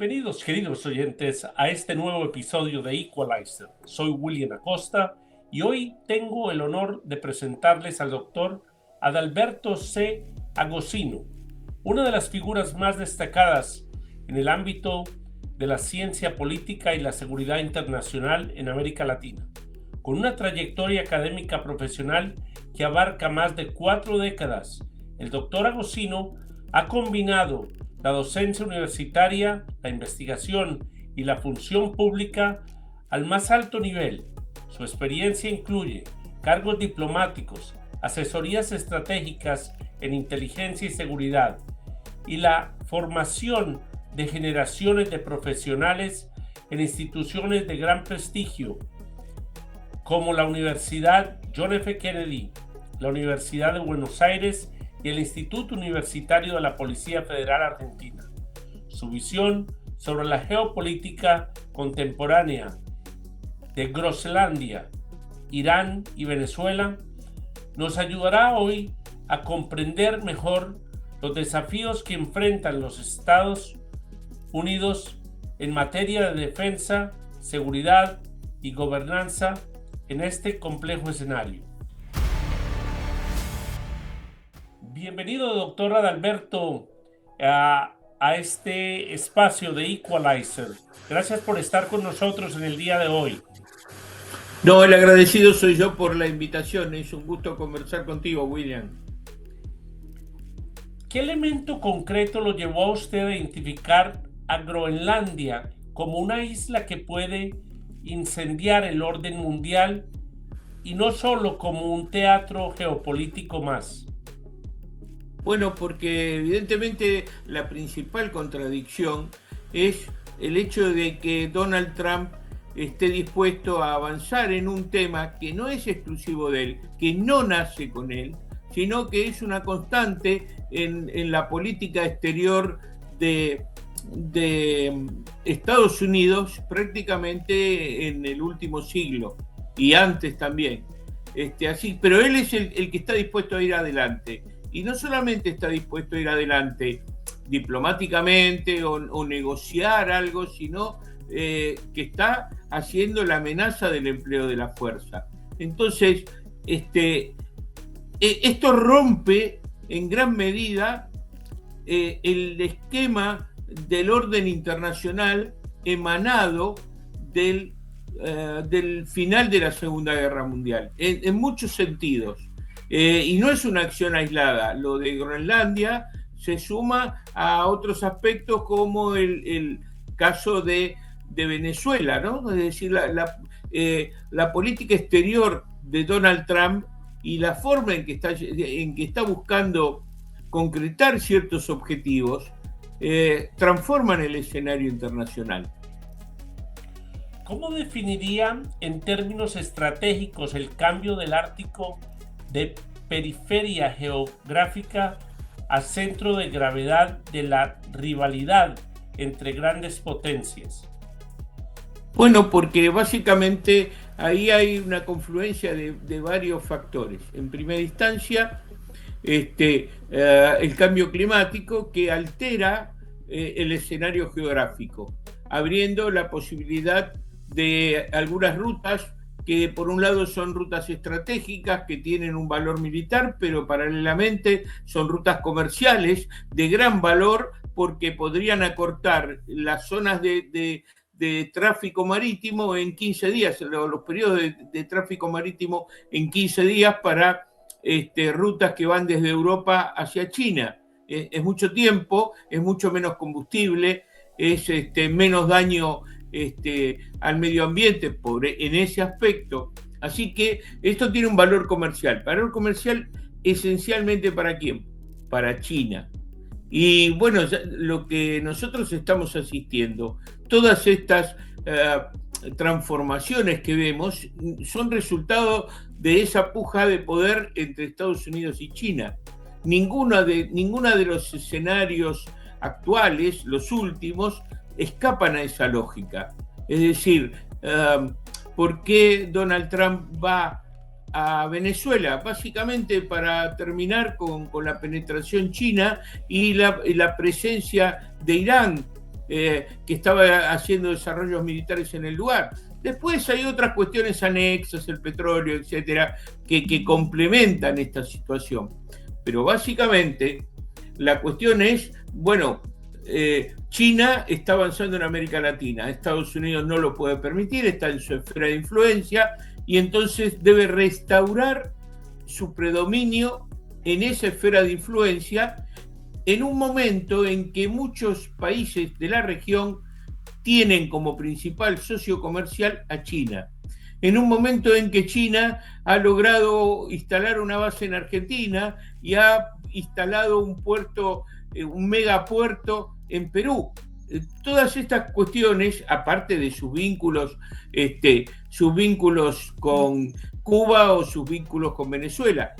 Bienvenidos, queridos oyentes, a este nuevo episodio de Equalizer. Soy William Acosta y hoy tengo el honor de presentarles al doctor Adalberto C. Agosino, una de las figuras más destacadas en el ámbito de la ciencia política y la seguridad internacional en América Latina, con una trayectoria académica profesional que abarca más de 4 décadas. El doctor Agosino ha combinado la docencia universitaria, la investigación y la función pública al más alto nivel. Su experiencia incluye cargos diplomáticos, asesorías estratégicas en inteligencia y seguridad, y la formación de generaciones de profesionales en instituciones de gran prestigio, como la Universidad John F. Kennedy, la Universidad de Buenos Aires y el Instituto Universitario de la Policía Federal Argentina. Su visión sobre la geopolítica contemporánea de Groenlandia, Irán y Venezuela nos ayudará hoy a comprender mejor los desafíos que enfrentan los Estados Unidos en materia de defensa, seguridad y gobernanza en este complejo escenario. Bienvenido, doctor Adalberto, a este espacio de Equalizer. Gracias por estar con nosotros en el día de hoy. No, el agradecido soy yo por la invitación. Es un gusto conversar contigo, William. ¿Qué elemento concreto lo llevó a usted a identificar a Groenlandia como una isla que puede incendiar el orden mundial y no solo como un teatro geopolítico más? Bueno, porque evidentemente la principal contradicción es el hecho de que Donald Trump esté dispuesto a avanzar en un tema que no es exclusivo de él, que no nace con él, sino que es una constante en la política exterior de Estados Unidos prácticamente en el último siglo y antes también. Pero él es el que está dispuesto a ir adelante. Y no solamente está dispuesto a ir adelante diplomáticamente o negociar algo, sino que está haciendo la amenaza del empleo de la fuerza. Entonces, esto rompe en gran medida el esquema del orden internacional emanado del final de la Segunda Guerra Mundial, en muchos sentidos. Y no es una acción aislada. Lo de Groenlandia se suma a otros aspectos como el caso de Venezuela, ¿no? Es decir, la política exterior de Donald Trump y la forma en que está buscando concretar ciertos objetivos transforman el escenario internacional. ¿Cómo definiría en términos estratégicos el cambio del Ártico de periferia geográfica a centro de gravedad de la rivalidad entre grandes potencias? Bueno, porque básicamente ahí hay una confluencia de varios factores. En primera instancia, el cambio climático que altera el escenario geográfico, abriendo la posibilidad de algunas rutas que por un lado son rutas estratégicas que tienen un valor militar, pero paralelamente son rutas comerciales de gran valor porque podrían acortar las zonas de tráfico marítimo en 15 días, los periodos de tráfico marítimo en 15 días para rutas que van desde Europa hacia China. Es mucho tiempo, es mucho menos combustible, es menos daño al medio ambiente en ese aspecto. Así que esto tiene un valor comercial. Valor comercial esencialmente ¿para quién? Para China. Y bueno, lo que nosotros estamos asistiendo, todas estas transformaciones que vemos son resultado de esa puja de poder entre Estados Unidos y China. Ninguna de los escenarios actuales, los últimos, escapan a esa lógica. Es decir, ¿por qué Donald Trump va a Venezuela? Básicamente para terminar con la penetración china y la presencia de Irán que estaba haciendo desarrollos militares en el lugar. Después hay otras cuestiones anexas, el petróleo, etcétera, que complementan esta situación. Pero básicamente la cuestión es, bueno, China está avanzando en América Latina, Estados Unidos no lo puede permitir, está en su esfera de influencia y entonces debe restaurar su predominio en esa esfera de influencia en un momento en que muchos países de la región tienen como principal socio comercial a China. En un momento en que China ha logrado instalar una base en Argentina y ha instalado un puerto, un megapuerto en Perú. Todas estas cuestiones, aparte de sus vínculos con Cuba o sus vínculos con Venezuela.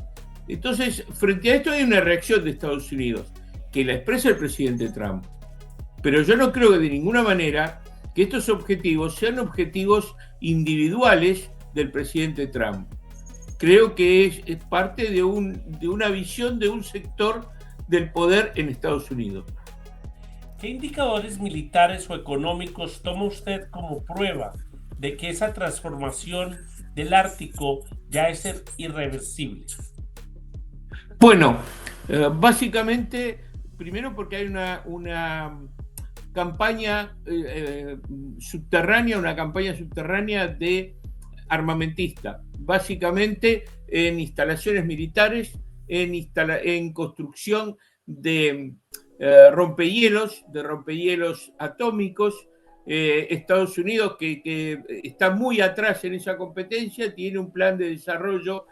Entonces, frente a esto hay una reacción de Estados Unidos, que la expresa el presidente Trump. Pero yo no creo que de ninguna manera que estos objetivos sean objetivos individuales del presidente Trump. Creo que es parte de una visión de un sector del poder en Estados Unidos. ¿Qué indicadores militares o económicos toma usted como prueba de que esa transformación del Ártico ya es irreversible? Bueno, básicamente, primero porque hay una campaña subterránea de armamentista, básicamente en instalaciones militares, en construcción de rompehielos atómicos. Estados Unidos, que está muy atrás en esa competencia, tiene un plan de desarrollo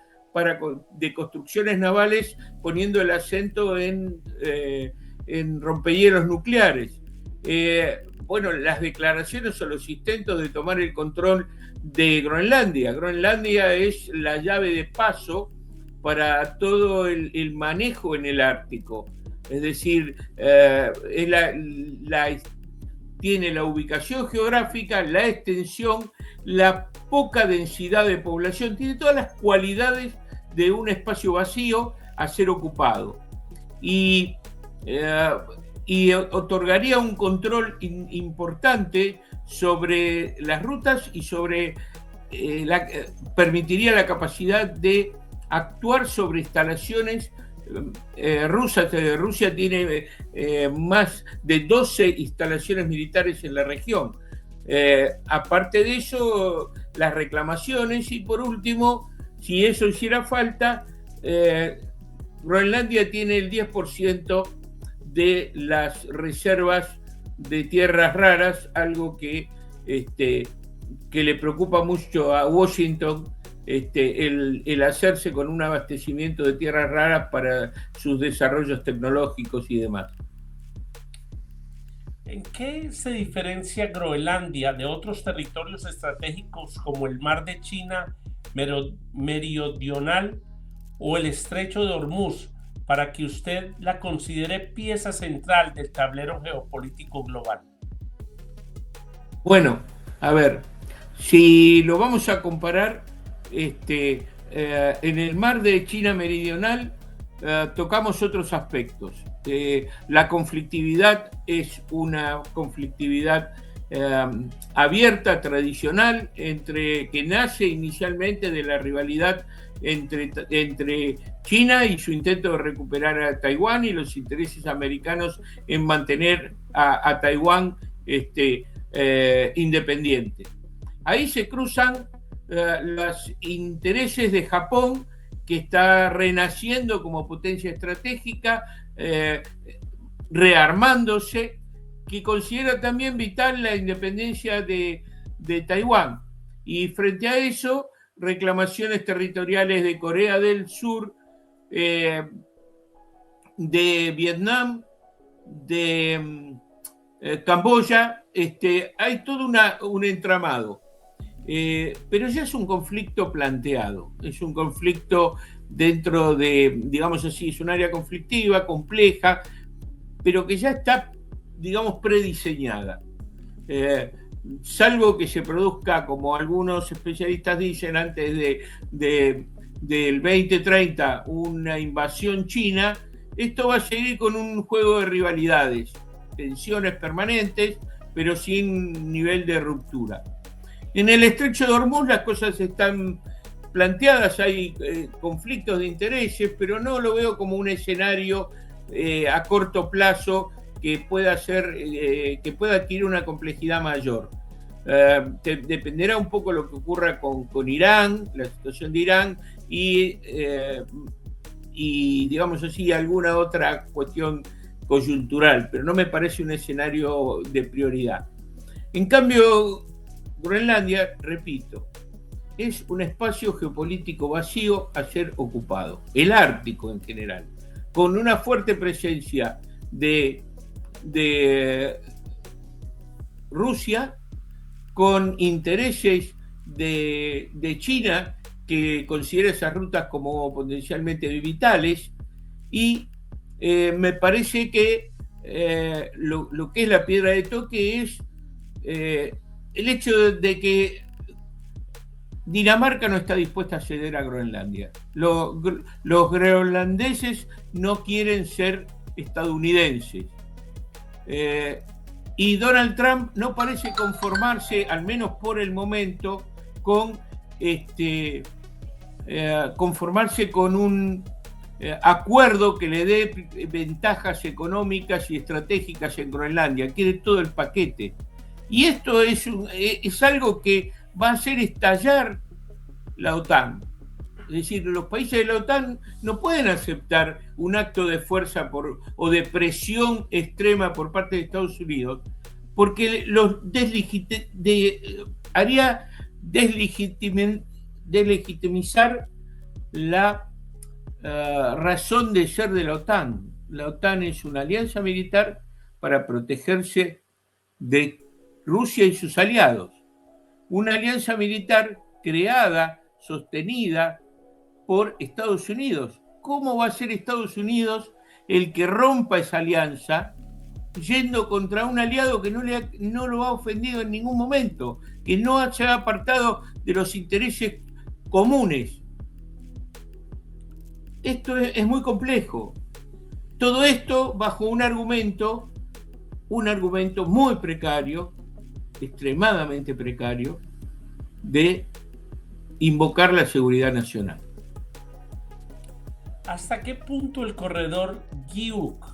de construcciones navales poniendo el acento en rompehielos nucleares. Bueno, las declaraciones o los intentos de tomar el control de Groenlandia. Groenlandia es la llave de paso para todo el manejo en el Ártico. Es decir, tiene la ubicación geográfica, la extensión, la poca densidad de población, tiene todas las cualidades de un espacio vacío a ser ocupado. Y otorgaría un control importante sobre las rutas y permitiría la capacidad de actuar sobre instalaciones rusas. Rusia tiene más de 12 instalaciones militares en la región. Aparte de eso, las reclamaciones y por último, si eso hiciera falta, Groenlandia tiene el 10% de las reservas de tierras raras, algo que le preocupa mucho a Washington, el hacerse con un abastecimiento de tierras raras para sus desarrollos tecnológicos y demás. ¿En qué se diferencia Groenlandia de otros territorios estratégicos como el Mar de China Meridional o el Estrecho de Hormuz para que usted la considere pieza central del tablero geopolítico global? Bueno, a ver, si lo vamos a comparar, en el Mar de China Meridional tocamos otros aspectos. La conflictividad es una conflictividad abierta, tradicional, que nace inicialmente de la rivalidad entre China y su intento de recuperar a Taiwán y los intereses americanos en mantener a Taiwán independiente. Ahí se cruzan los intereses de Japón, que está renaciendo como potencia estratégica, rearmándose, que considera también vital la independencia de Taiwán. Y frente a eso, reclamaciones territoriales de Corea del Sur, de Vietnam, de Camboya. Hay todo un entramado. Pero ya es un conflicto planteado, es un conflicto dentro de, digamos así, es un área conflictiva, compleja, pero que ya está, digamos, prediseñada. Salvo que se produzca, como algunos especialistas dicen, antes del 2030 una invasión china, esto va a seguir con un juego de rivalidades. tensiones permanentes, pero sin nivel de ruptura. En el estrecho de Hormuz las cosas están planteadas, hay conflictos de intereses, pero no lo veo como un escenario a corto plazo que pueda adquirir una complejidad mayor. Dependerá un poco lo que ocurra con Irán, la situación de Irán y digamos así, alguna otra cuestión coyuntural, pero no me parece un escenario de prioridad. En cambio, Groenlandia, repito, es un espacio geopolítico vacío a ser ocupado, el Ártico en general, con una fuerte presencia de Rusia, con intereses de China, que considera esas rutas como potencialmente vitales, y me parece que lo que es la piedra de toque es el hecho de que Dinamarca no está dispuesta a ceder a Groenlandia. Los groenlandeses no quieren ser estadounidenses. Y Donald Trump no parece conformarse, al menos por el momento, con conformarse con un acuerdo que le dé ventajas económicas y estratégicas en Groenlandia. Quiere todo el paquete. Y esto es algo que va a hacer estallar la OTAN. Es decir, los países de la OTAN no pueden aceptar un acto de fuerza o de presión extrema por parte de Estados Unidos, porque haría deslegitimizar la razón de ser de la OTAN. La OTAN es una alianza militar para protegerse de Rusia y sus aliados. Una alianza militar creada, sostenida por Estados Unidos. ¿Cómo va a ser Estados Unidos el que rompa esa alianza yendo contra un aliado que no lo ha ofendido en ningún momento, que no se ha apartado de los intereses comunes? Esto es muy complejo. Todo esto bajo un argumento muy precario, extremadamente precario, de invocar la seguridad nacional. ¿Hasta qué punto el corredor GIUK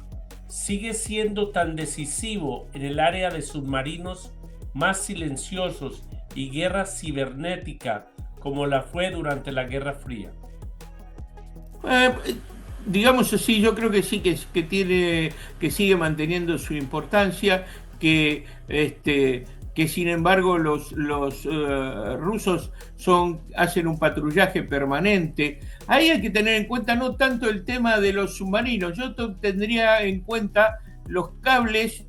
sigue siendo tan decisivo en el área de submarinos más silenciosos y guerra cibernética como la fue durante la Guerra Fría? Digamos así, yo creo que sí, que sigue manteniendo su importancia, que sin embargo los rusos hacen un patrullaje permanente. Ahí hay que tener en cuenta no tanto el tema de los submarinos, yo tendría en cuenta los cables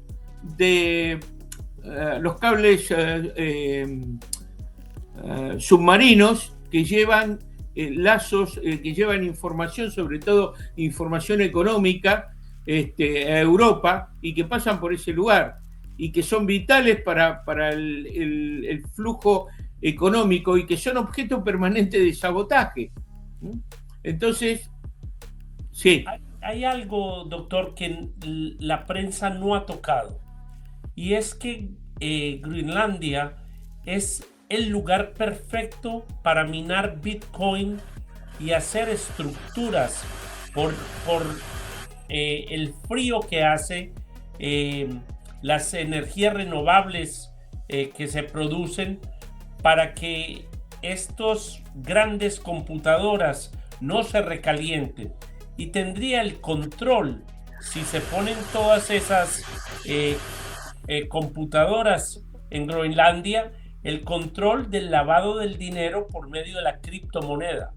submarinos que llevan lazos, que llevan información, sobre todo información económica, a Europa, y que pasan por ese lugar y que son vitales para el flujo económico y que son objeto permanente de sabotaje. Entonces, sí. Hay algo, doctor, que la prensa no ha tocado, y es que Groenlandia es el lugar perfecto para minar Bitcoin y hacer estructuras por el frío que hace, las energías renovables que se producen, para que estos grandes computadoras no se recalienten, y tendría el control, si se ponen todas esas computadoras en Groenlandia, el control del lavado del dinero por medio de la criptomoneda.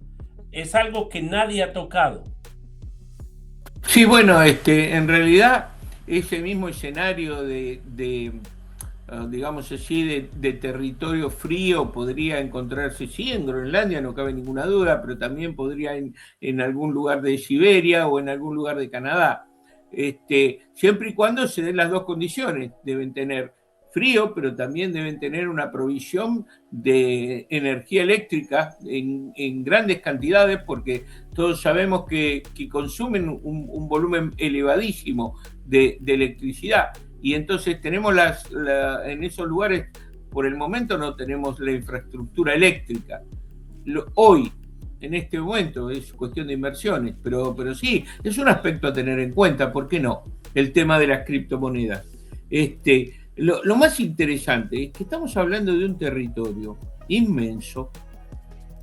Es algo que nadie ha tocado. Sí, bueno, en realidad ese mismo escenario digamos así, de territorio frío podría encontrarse, sí, en Groenlandia, no cabe ninguna duda, pero también podría en algún lugar de Siberia o en algún lugar de Canadá. Siempre y cuando se den las dos condiciones, deben tener frío, pero también deben tener una provisión de energía eléctrica en grandes cantidades, porque todos sabemos que consumen un volumen elevadísimo de electricidad. y entonces tenemos en esos lugares, por el momento no tenemos la infraestructura eléctrica. Hoy, en este momento, es cuestión de inversiones, pero sí, es un aspecto a tener en cuenta, ¿por qué no? El tema de las criptomonedas. Lo más interesante es que estamos hablando de un territorio inmenso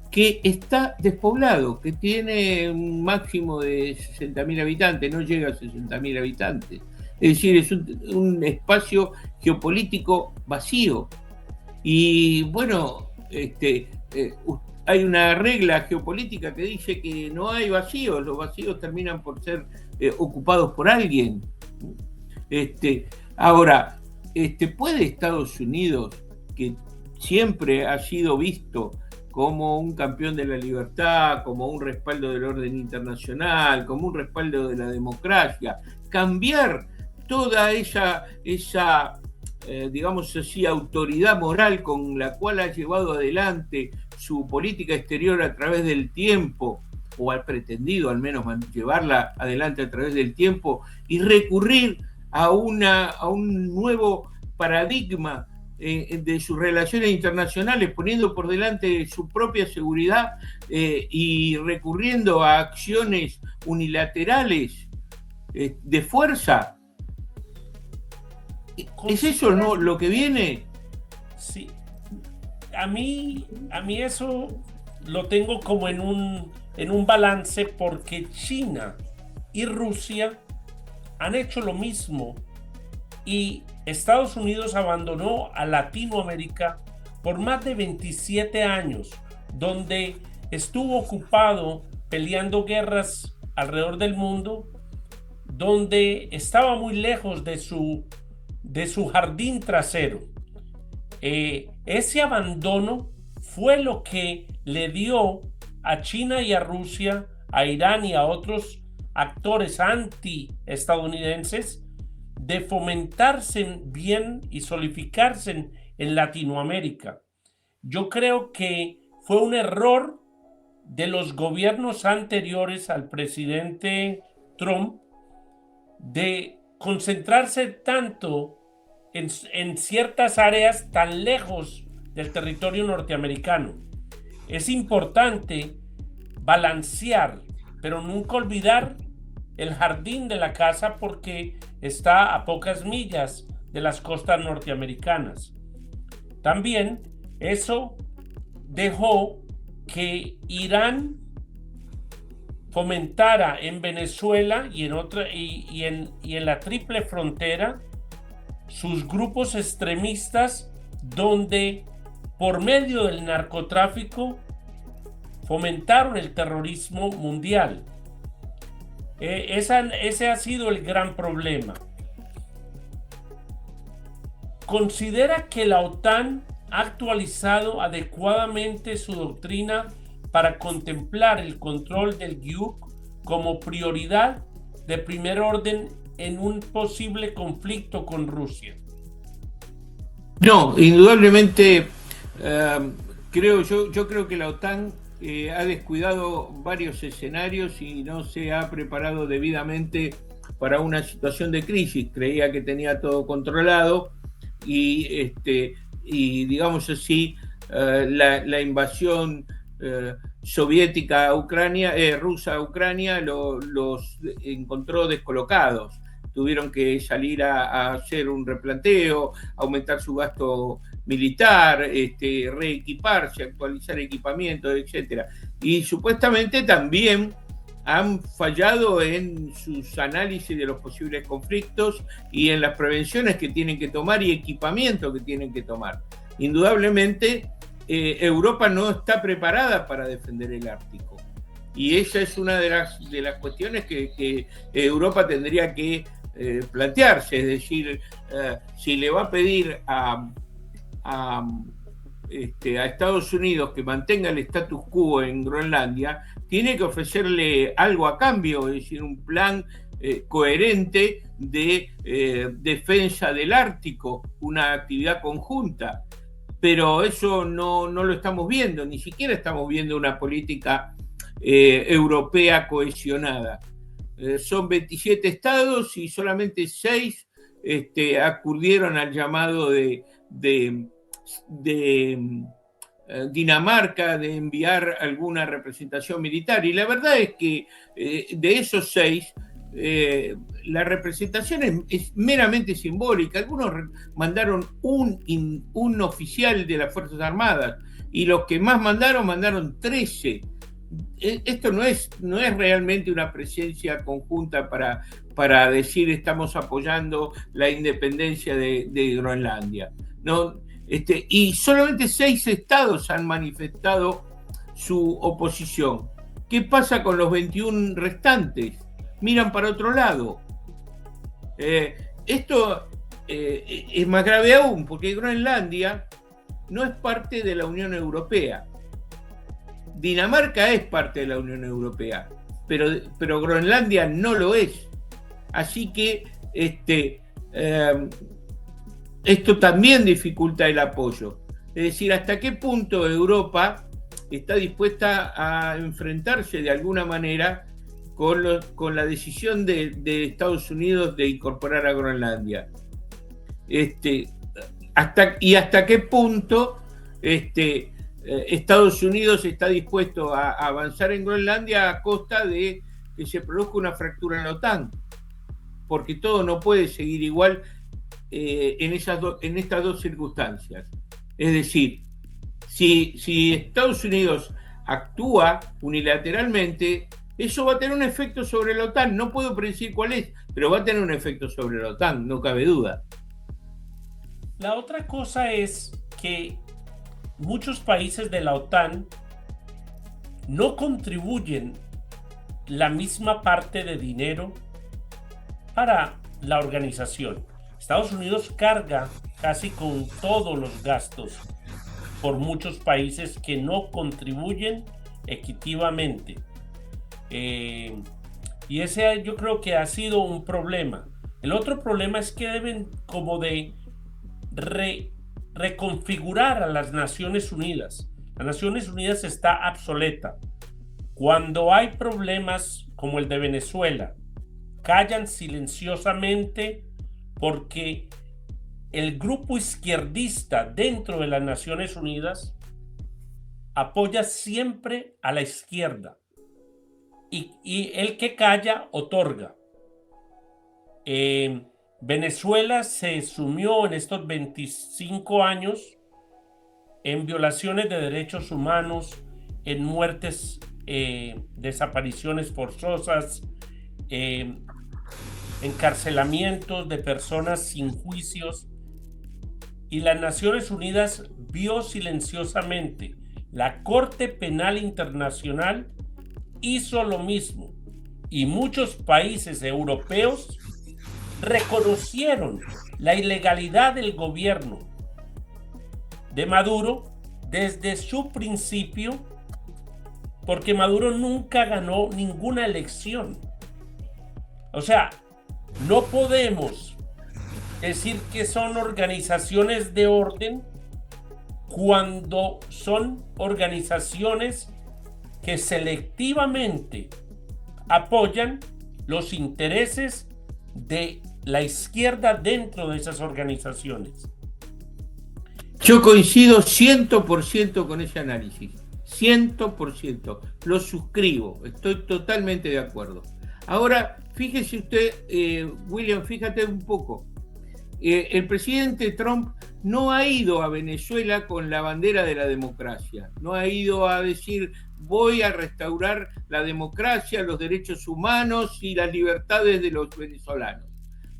que está despoblado, que tiene un máximo de 60.000 habitantes, no llega a 60.000 habitantes. Es decir, es un espacio geopolítico vacío. Y bueno, hay una regla geopolítica que dice que no hay vacíos, los vacíos terminan por ser ocupados por alguien. Ahora, ¿puede Estados Unidos, que siempre ha sido visto como un campeón de la libertad, como un respaldo del orden internacional, como un respaldo de la democracia, cambiar toda esa digamos así, autoridad moral con la cual ha llevado adelante su política exterior a través del tiempo, o ha pretendido al menos llevarla adelante a través del tiempo, y recurrir a un nuevo paradigma de sus relaciones internacionales, poniendo por delante su propia seguridad y recurriendo a acciones unilaterales de fuerza? ¿Es eso no lo que viene? Sí. A mí eso lo tengo como en un balance, porque China y Rusia han hecho lo mismo, y Estados Unidos abandonó a Latinoamérica por más de 27 años, donde estuvo ocupado peleando guerras alrededor del mundo, donde estaba muy lejos de su jardín trasero. Ese abandono fue lo que le dio a China y a Rusia, a Irán y a otros actores anti-estadounidenses de fomentarse bien y solidificarse en Latinoamérica. Yo creo que fue un error de los gobiernos anteriores al presidente Trump de concentrarse tanto en ciertas áreas tan lejos del territorio norteamericano. Es importante balancear, pero nunca olvidar el jardín de la casa, porque está a pocas millas de las costas norteamericanas. También eso dejó que Irán fomentara en Venezuela y en la triple frontera sus grupos extremistas, donde por medio del narcotráfico fomentaron el terrorismo mundial. Ese ha sido el gran problema. ¿Considera que la OTAN ha actualizado adecuadamente su doctrina para contemplar el control del GIUC como prioridad de primer orden en un posible conflicto con Rusia? No, indudablemente yo creo que la OTAN ha descuidado varios escenarios y no se ha preparado debidamente para una situación de crisis. Creía que tenía todo controlado y digamos así, la invasión soviética a Ucrania, rusa a Ucrania, los encontró descolocados. Tuvieron que salir a hacer un replanteo, aumentar su gasto militar, reequiparse, actualizar equipamiento, etc. Y supuestamente también han fallado en sus análisis de los posibles conflictos y en las prevenciones que tienen que tomar y equipamiento que tienen que tomar. Indudablemente, Europa no está preparada para defender el Ártico. Y esa es una de las cuestiones que Europa tendría que plantearse. Es decir, si le va a pedir a Estados Unidos que mantenga el status quo en Groenlandia, tiene que ofrecerle algo a cambio, es decir, un plan coherente de defensa del Ártico, una actividad conjunta. Pero eso no lo estamos viendo, ni siquiera estamos viendo una política europea cohesionada. Son 27 estados y solamente 6 acudieron al llamado de Dinamarca de enviar alguna representación militar. Y la verdad es que de esos 6, la representación es meramente simbólica. Algunos mandaron un oficial de las Fuerzas Armadas y los que más mandaron 13. Esto no es realmente una presencia conjunta para decir estamos apoyando la independencia de Groenlandia. No, y solamente 6 estados han manifestado su oposición. ¿Qué pasa con los 21 restantes? Miran para otro lado. Esto es más grave aún, porque Groenlandia no es parte de la Unión Europea. Dinamarca es parte de la Unión Europea, pero Groenlandia no lo es. Así que esto también dificulta el apoyo. Es decir, hasta qué punto Europa está dispuesta a enfrentarse de alguna manera con la decisión de Estados Unidos de incorporar a Groenlandia. Hasta qué punto Estados Unidos está dispuesto a avanzar en Groenlandia a costa de que se produzca una fractura en la OTAN, porque todo no puede seguir igual en estas dos circunstancias. Es decir, si Estados Unidos actúa unilateralmente, eso va a tener un efecto sobre la OTAN. No puedo predecir cuál es, pero va a tener un efecto sobre la OTAN, no cabe duda. La otra cosa es que muchos países de la OTAN no contribuyen la misma parte de dinero para la organización. Estados Unidos carga casi con todos los gastos por muchos países que no contribuyen equitativamente. Y ese yo creo que ha sido un problema. El otro problema es que deben como de reconfigurar a las Naciones Unidas. Las Naciones Unidas está obsoleta. Cuando hay problemas como el de Venezuela, callan silenciosamente porque el grupo izquierdista dentro de las Naciones Unidas apoya siempre a la izquierda y el que calla otorga. Venezuela se sumió en estos 25 años en violaciones de derechos humanos, en muertes, desapariciones forzosas, encarcelamientos de personas sin juicios, y las Naciones Unidas vio silenciosamente. La Corte Penal Internacional hizo lo mismo y muchos países europeos reconocieron la ilegalidad del gobierno de Maduro desde su principio, porque Maduro nunca ganó ninguna elección. O sea, no podemos decir que son organizaciones de orden cuando son organizaciones que selectivamente apoyan los intereses de la izquierda dentro de esas organizaciones. Yo coincido 100% con ese análisis, 100%, lo suscribo, estoy totalmente de acuerdo. Ahora, fíjese usted, William, fíjate un poco, el presidente Trump no ha ido a Venezuela con la bandera de la democracia, no ha ido a decir voy a restaurar la democracia, los derechos humanos y las libertades de los venezolanos.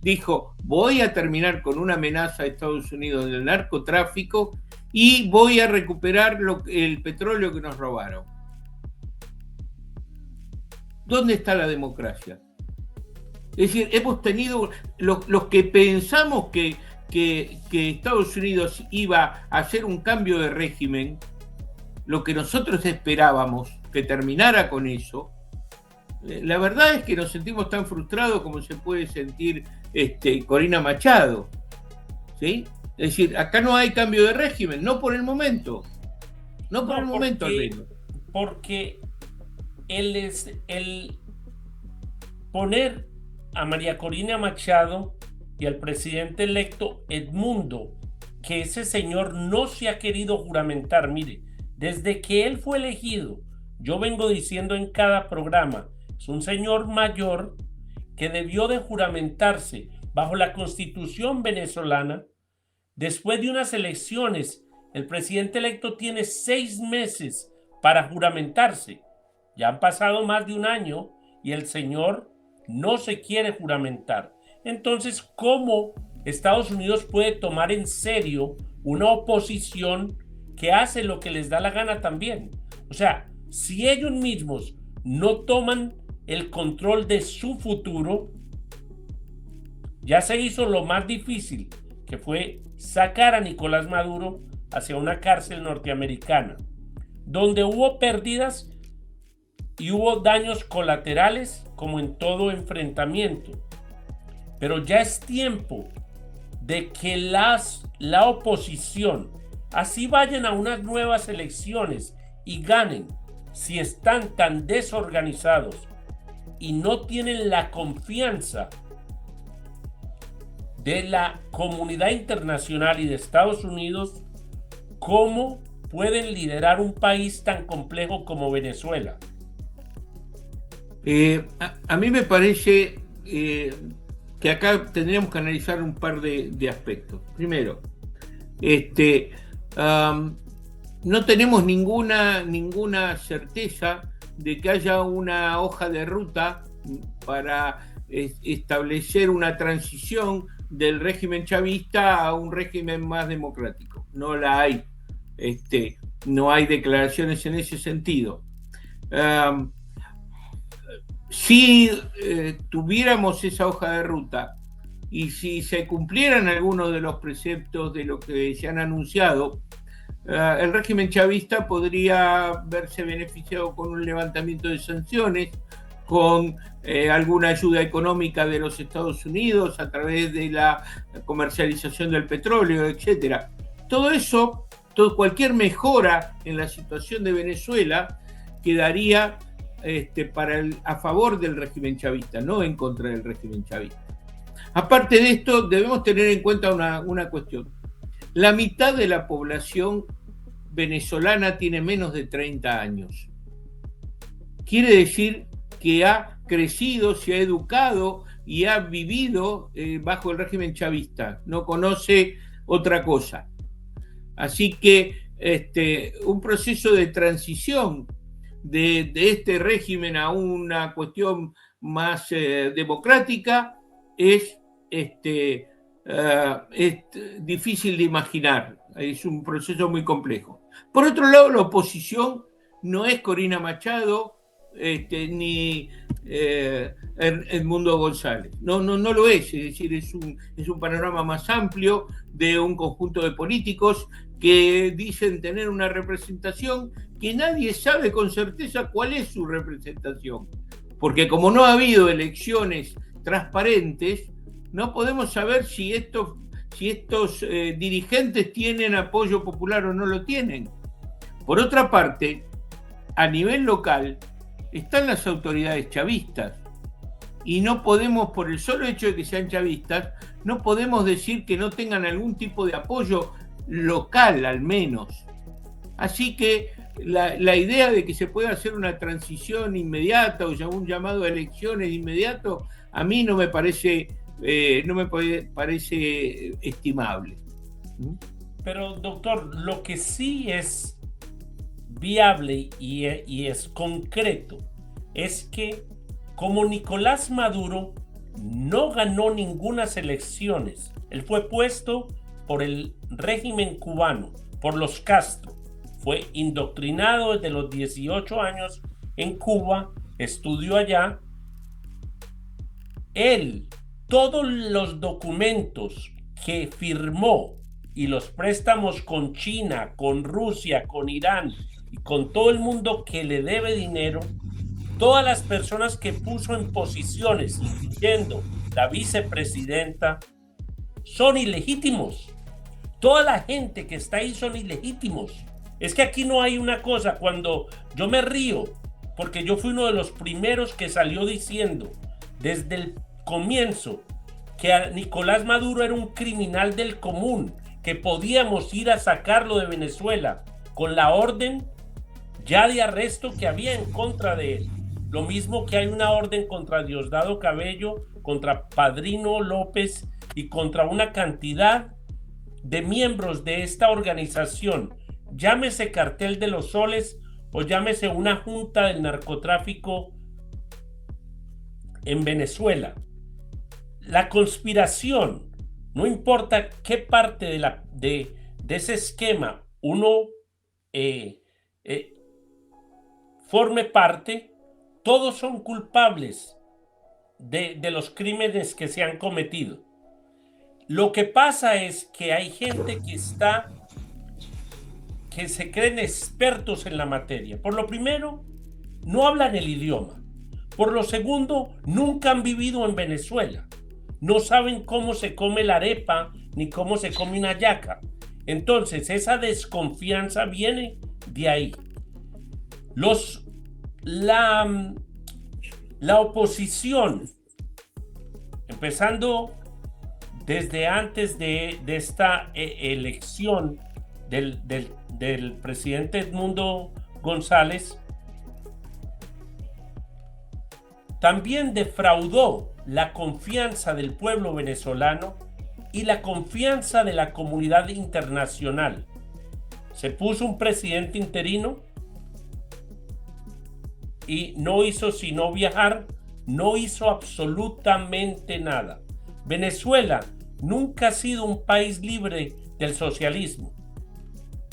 Dijo, voy a terminar con una amenaza a Estados Unidos del narcotráfico y voy a recuperar el petróleo que nos robaron. ¿Dónde está la democracia? Es decir, hemos tenido, los que pensamos que Estados Unidos iba a hacer un cambio de régimen, lo que nosotros esperábamos que terminara con eso, la verdad es que nos sentimos tan frustrados como se puede sentir Corina Machado, ¿sí? Es decir, acá no hay cambio de régimen, no por el momento, no por el momento al menos. Porque el poner a María Corina Machado y al presidente electo Edmundo, que ese señor no se ha querido juramentar. Mire, desde que él fue elegido, yo vengo diciendo en cada programa, es un señor mayor que debió de juramentarse bajo la Constitución venezolana. Después de unas elecciones, el presidente electo tiene 6 meses para juramentarse. Ya han pasado más de un año y el señor no se quiere juramentar. Entonces, ¿cómo Estados Unidos puede tomar en serio una oposición que hace lo que les da la gana también? O sea, si ellos mismos no toman el control de su futuro, ya se hizo lo más difícil, que fue sacar a Nicolás Maduro hacia una cárcel norteamericana, donde hubo pérdidas y hubo daños colaterales como en todo enfrentamiento. Pero ya es tiempo de que la oposición, así vayan a unas nuevas elecciones y ganen, si están tan desorganizados y no tienen la confianza de la comunidad internacional y de Estados Unidos, ¿cómo pueden liderar un país tan complejo como Venezuela? A mí me parece que acá tendríamos que analizar un par de aspectos. Primero, no tenemos ninguna certeza de que haya una hoja de ruta para establecer una transición del régimen chavista a un régimen más democrático. No la hay. No hay declaraciones en ese sentido. Si tuviéramos esa hoja de ruta y si se cumplieran algunos de los preceptos de lo que se han anunciado, el régimen chavista podría verse beneficiado con un levantamiento de sanciones, con alguna ayuda económica de los Estados Unidos a través de la comercialización del petróleo, etc. Todo eso, cualquier mejora en la situación de Venezuela quedaría a favor del régimen chavista, no en contra del régimen chavista. Aparte de esto, debemos tener en cuenta una cuestión. La mitad de la población venezolana tiene menos de 30 años. Quiere decir que ha crecido, se ha educado y ha vivido bajo el régimen chavista. No conoce otra cosa. Así que un proceso de transición de este régimen a una cuestión más democrática es difícil de imaginar. Es un proceso muy complejo. Por otro lado, la oposición no es Corina Machado ni Edmundo González. No lo es. Es decir, es un panorama más amplio de un conjunto de políticos que dicen tener una representación que nadie sabe con certeza cuál es su representación. Porque como no ha habido elecciones transparentes, no podemos saber si estos dirigentes tienen apoyo popular o no lo tienen. Por otra parte, a nivel local están las autoridades chavistas y no podemos, por el solo hecho de que sean chavistas, no podemos decir que no tengan algún tipo de apoyo local al menos. Así que la idea de que se pueda hacer una transición inmediata o un llamado a elecciones inmediato, a mí no me parece estimable. Pero, doctor, lo que sí es viable y es concreto es que como Nicolás Maduro no ganó ninguna elecciones, él fue puesto por el régimen cubano, por los Castro, fue indoctrinado desde los 18 años en Cuba, estudió allá. Él, todos los documentos que firmó y los préstamos con China, con Rusia, con Irán y con todo el mundo que le debe dinero, todas las personas que puso en posiciones, incluyendo la vicepresidenta, son ilegítimos. Toda la gente que está ahí son ilegítimos. Es que aquí no hay una cosa, cuando yo me río, porque yo fui uno de los primeros que salió diciendo desde el comienzo que a Nicolás Maduro era un criminal del común, que podíamos ir a sacarlo de Venezuela con la orden ya de arresto que había en contra de él. Lo mismo que hay una orden contra Diosdado Cabello, contra Padrino López y contra una cantidad de miembros de esta organización, llámese Cartel de los Soles o llámese una junta del narcotráfico en Venezuela. La conspiración, no importa qué parte de ese esquema uno forme parte, todos son culpables de los crímenes que se han cometido. Lo que pasa es que hay gente que se creen expertos en la materia. Por lo primero, no hablan el idioma. Por lo segundo, nunca han vivido en Venezuela. No saben cómo se come la arepa ni cómo se come una yaca. Entonces, esa desconfianza viene de ahí. La oposición, empezando desde antes de esta elección del presidente Edmundo González, también defraudó la confianza del pueblo venezolano y la confianza de la comunidad internacional. Se puso un presidente interino y no hizo sino viajar, no hizo absolutamente nada. Venezuela nunca ha sido un país libre del socialismo.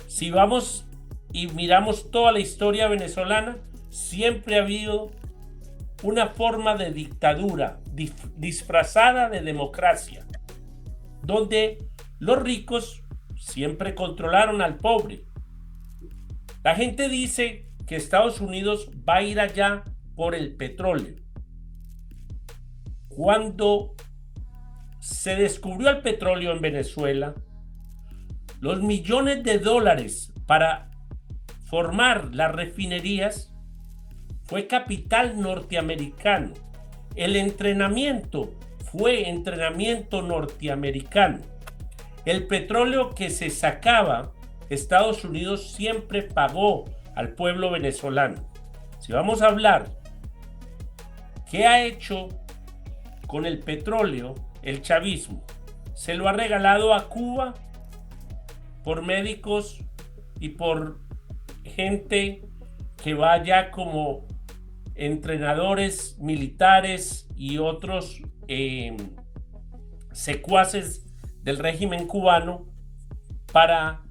Si vamos y miramos toda la historia venezolana, siempre ha habido una forma de dictadura disfrazada de democracia, donde los ricos siempre controlaron al pobre. La gente dice que Estados Unidos va a ir allá por el petróleo. Cuando se descubrió el petróleo en Venezuela, los millones de dólares para formar las refinerías fue capital norteamericano. El entrenamiento fue entrenamiento norteamericano. El petróleo que se sacaba, Estados Unidos siempre pagó al pueblo venezolano. Si vamos a hablar qué ha hecho con el petróleo el chavismo, se lo ha regalado a Cuba por médicos y por gente que vaya como entrenadores militares y otros secuaces del régimen cubano para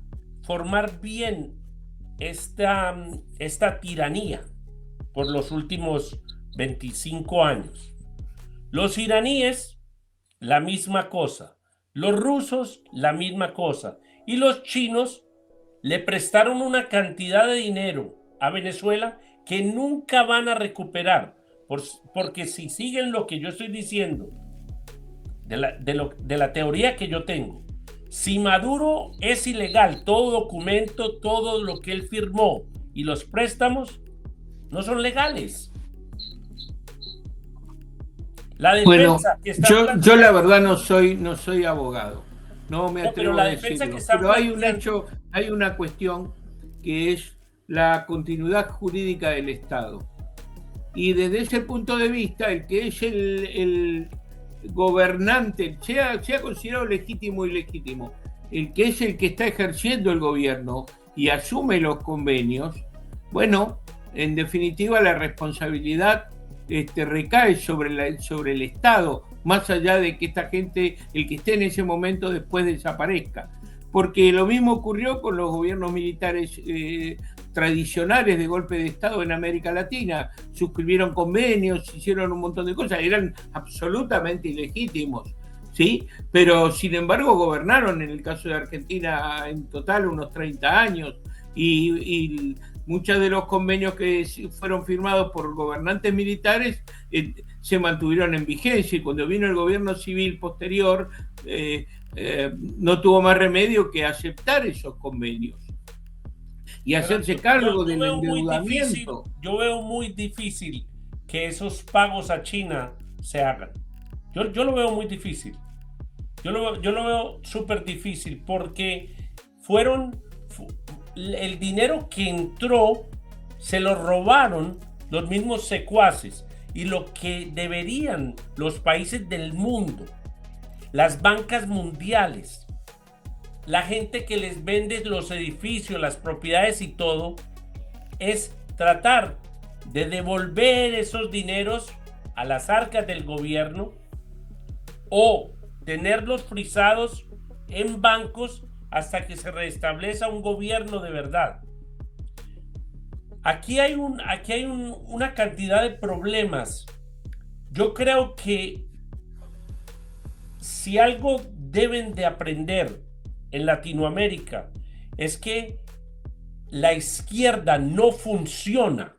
formar bien esta tiranía por los últimos 25 años. Los iraníes, la misma cosa. Los rusos, la misma cosa. Y los chinos le prestaron una cantidad de dinero a Venezuela que nunca van a recuperar, porque si siguen lo que yo estoy diciendo, de la teoría que yo tengo, si Maduro es ilegal, todo documento, todo lo que él firmó y los préstamos no son legales. La defensa que está yo la verdad no soy abogado, no me atrevo a decirlo, pero hay un hecho, hay una cuestión que es la continuidad jurídica del Estado. Y desde ese punto de vista, el que es el gobernante, sea considerado legítimo o ilegítimo, el que es el que está ejerciendo el gobierno y asume los convenios, bueno, en definitiva la responsabilidad recae sobre el Estado, más allá de que esta gente, el que esté en ese momento después desaparezca. Porque lo mismo ocurrió con los gobiernos militares tradicionales de golpe de Estado en América Latina. Suscribieron convenios, hicieron un montón de cosas, eran absolutamente ilegítimos, ¿sí? Pero sin embargo gobernaron, en el caso de Argentina, en total unos 30 años, y muchos de los convenios que fueron firmados por gobernantes militares se mantuvieron en vigencia, y cuando vino el gobierno civil posterior no tuvo más remedio que aceptar esos convenios y hacerse cargo del endeudamiento. Yo veo muy difícil que esos pagos a China se hagan. Yo lo veo muy difícil. Yo lo veo súper difícil porque el dinero que entró se lo robaron los mismos secuaces, y lo que deberían los países del mundo, las bancas mundiales, la gente que les vende los edificios, las propiedades y todo, es tratar de devolver esos dineros a las arcas del gobierno o tenerlos frisados en bancos hasta que se restablezca un gobierno de verdad. Aquí hay una cantidad de problemas. Yo creo que si algo deben de aprender en Latinoamérica es que la izquierda no funciona.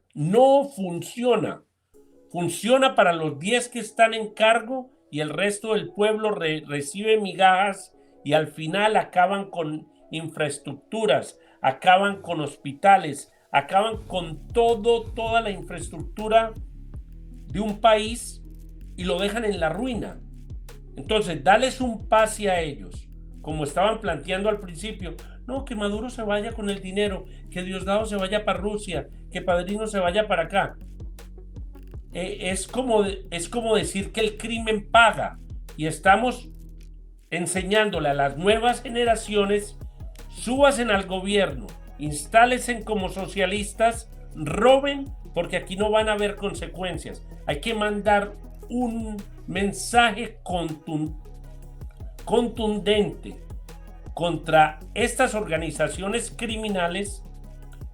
Funciona para los 10 que están en cargo y el resto del pueblo recibe migajas, y al final acaban con infraestructuras, acaban con hospitales, acaban con toda la infraestructura de un país y lo dejan en la ruina. Entonces, dales un pase a ellos, como estaban planteando al principio. No, que Maduro se vaya con el dinero, que Diosdado se vaya para Rusia, que Padrino se vaya para acá. Es como decir que el crimen paga, y estamos enseñándole a las nuevas generaciones: súbasen al gobierno, instálense como socialistas, roben, porque aquí no van a haber consecuencias. Hay que mandar un mensaje contundente contra estas organizaciones criminales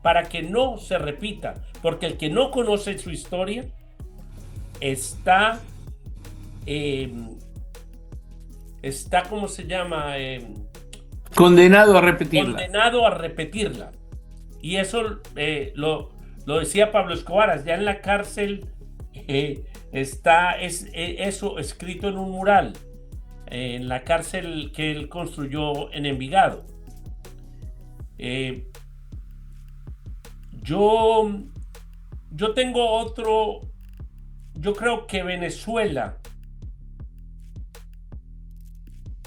para que no se repita, porque el que no conoce su historia está ¿cómo se llama? Condenado a repetirla. Condenado a repetirla. Y eso lo decía Pablo Escobar. Ya en la cárcel está eso escrito en un mural, en la cárcel que él construyó en Envigado. Yo tengo otro. Yo creo que Venezuela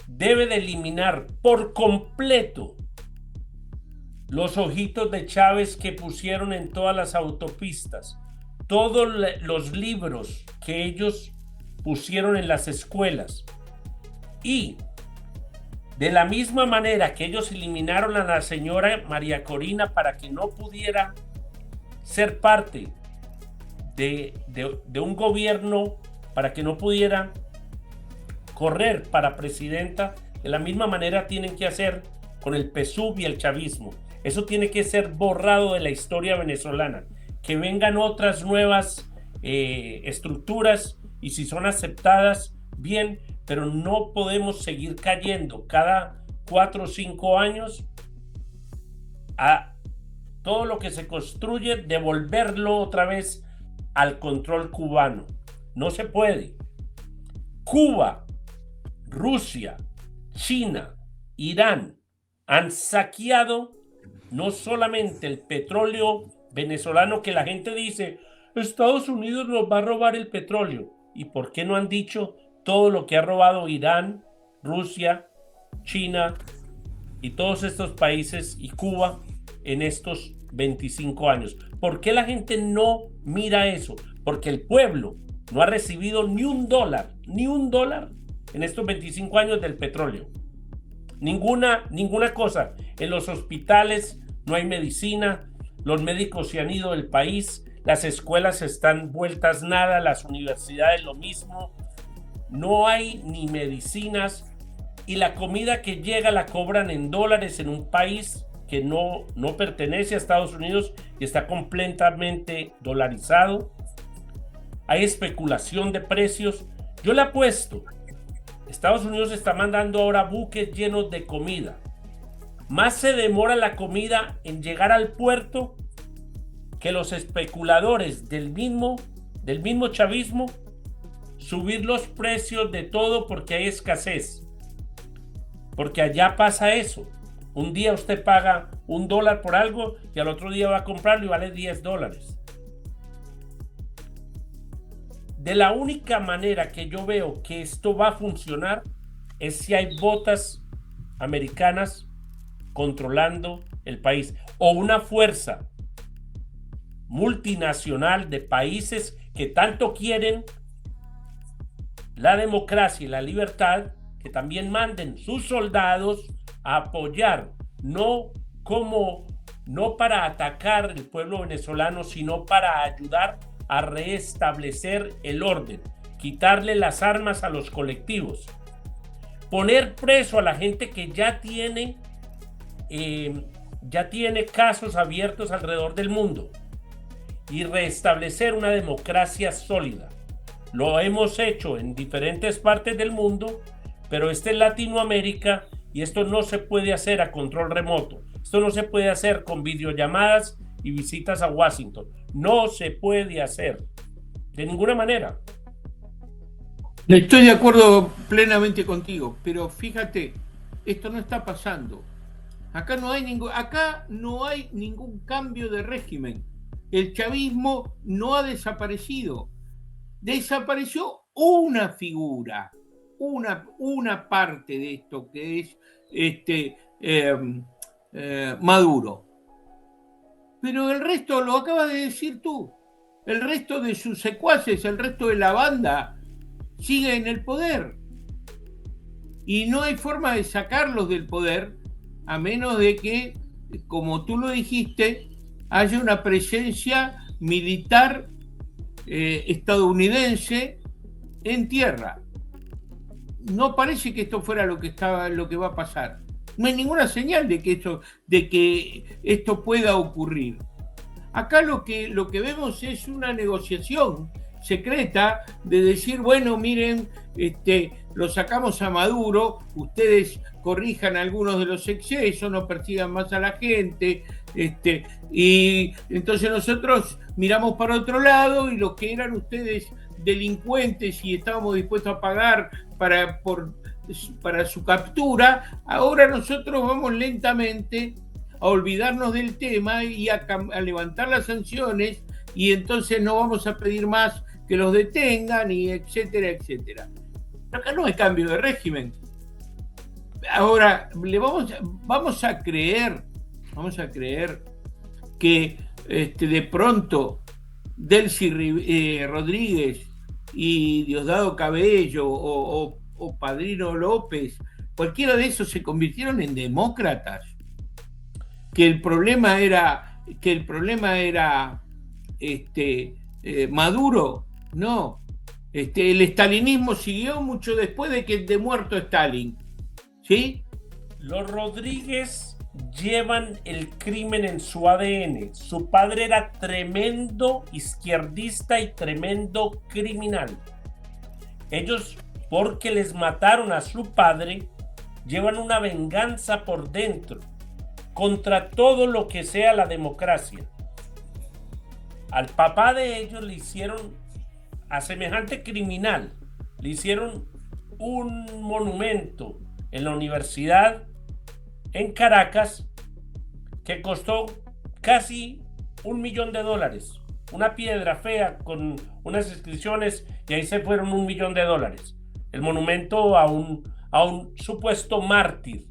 debe de eliminar por completo los ojitos de Chávez que pusieron en todas las autopistas, todos los libros que ellos pusieron en las escuelas. Y de la misma manera que ellos eliminaron a la señora María Corina para que no pudiera ser parte de un gobierno, para que no pudiera correr para presidenta, de la misma manera tienen que hacer con el PSUV y el chavismo. Eso tiene que ser borrado de la historia venezolana. Que vengan otras nuevas estructuras, y si son aceptadas, bien, pero no podemos seguir cayendo cada 4 o 5 años a todo lo que se construye, devolverlo otra vez al control cubano. No se puede. Cuba, Rusia, China, Irán han saqueado no solamente el petróleo venezolano, que la gente dice Estados Unidos nos va a robar el petróleo. ¿Y por qué no han dicho todo lo que ha robado Irán, Rusia, China y todos estos países, y Cuba, en estos 25 años? ¿Por qué la gente no mira eso? Porque el pueblo no ha recibido ni un dólar en estos 25 años del petróleo. Ninguna cosa. En los hospitales no hay medicina, los médicos se han ido del país, las escuelas están vueltas nada, las universidades lo mismo. No hay ni medicinas, y la comida que llega la cobran en dólares en un país que no pertenece a Estados Unidos y está completamente dolarizado. Hay especulación de precios. Yo le apuesto, Estados Unidos está mandando ahora buques llenos de comida. Más se demora la comida en llegar al puerto que los especuladores del mismo chavismo subir los precios de todo, porque hay escasez. Porque allá pasa eso. Un día usted paga $1 por algo y al otro día va a comprarlo y vale $10. De la única manera que yo veo que esto va a funcionar es si hay botas americanas controlando el país o una fuerza multinacional de países que tanto quieren la democracia y la libertad, que también manden sus soldados a apoyar, no para atacar el pueblo venezolano, sino para ayudar a restablecer el orden, quitarle las armas a los colectivos, poner preso a la gente que ya tiene casos abiertos alrededor del mundo y restablecer una democracia sólida. Lo hemos hecho en diferentes partes del mundo, pero este es Latinoamérica y esto no se puede hacer a control remoto. Esto no se puede hacer con videollamadas y visitas a Washington. No se puede hacer de ninguna manera. Estoy de acuerdo plenamente contigo, pero fíjate, esto no está pasando. Acá no hay ningún cambio de régimen. El chavismo no ha desaparecido. Desapareció una figura, una parte de esto que es Maduro. Pero el resto lo acabas de decir tú. El resto de sus secuaces, el resto de la banda sigue en el poder. Y no hay forma de sacarlos del poder a menos de que, como tú lo dijiste, haya una presencia militar estadounidense en tierra. No parece que esto fuera lo que va a pasar. No hay ninguna señal de que esto pueda ocurrir. Acá lo que vemos es una negociación secreta de decir, bueno, miren, lo sacamos a Maduro, ustedes corrijan algunos de los excesos, no persigan más a la gente, y entonces nosotros miramos para otro lado y los que eran ustedes delincuentes y estábamos dispuestos a pagar para su captura, ahora nosotros vamos lentamente a olvidarnos del tema y a levantar las sanciones, y entonces no vamos a pedir más que los detengan, y etcétera, etcétera. Acá no hay cambio de régimen. Ahora, vamos a creer que de pronto Delcy Rodríguez y Diosdado Cabello o Padrino López, cualquiera de esos se convirtieron en demócratas, que el problema era Maduro. No, el estalinismo siguió mucho después de muerto Stalin, ¿sí? Los Rodríguez llevan el crimen en su ADN. Su padre era tremendo izquierdista y tremendo criminal. Ellos, porque les mataron a su padre, llevan una venganza por dentro contra todo lo que sea la democracia. Al papá de ellos le hicieron, a semejante criminal, le hicieron un monumento en la universidad en Caracas que costó casi $1 millón. Una piedra fea con unas inscripciones, y ahí se fueron $1 millón. El monumento a un supuesto mártir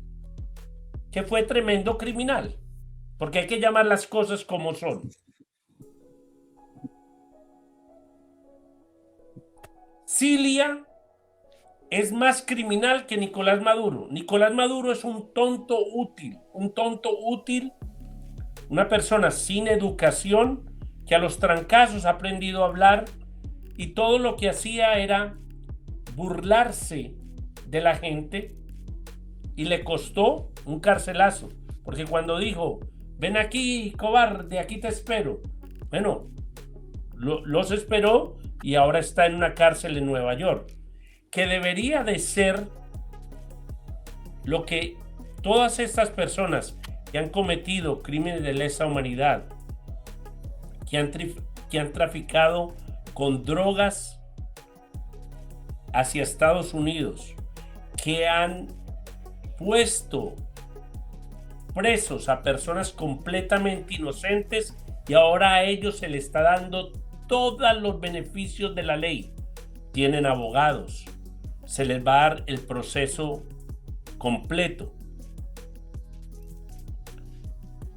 que fue tremendo criminal, porque hay que llamar las cosas como son. Cilia es más criminal que Nicolás Maduro. Nicolás Maduro es un tonto útil, una persona sin educación que a los trancazos ha aprendido a hablar, y todo lo que hacía era burlarse de la gente, y le costó un carcelazo, porque cuando dijo, ven aquí, cobarde, aquí te espero, bueno, los esperó y ahora está en una cárcel en Nueva York, que debería de ser lo que todas estas personas que han cometido crímenes de lesa humanidad, que han traficado con drogas hacia Estados Unidos, que han puesto presos a personas completamente inocentes, y ahora a ellos se les está dando todos los beneficios de la ley. Tienen abogados, se les va a dar el proceso completo,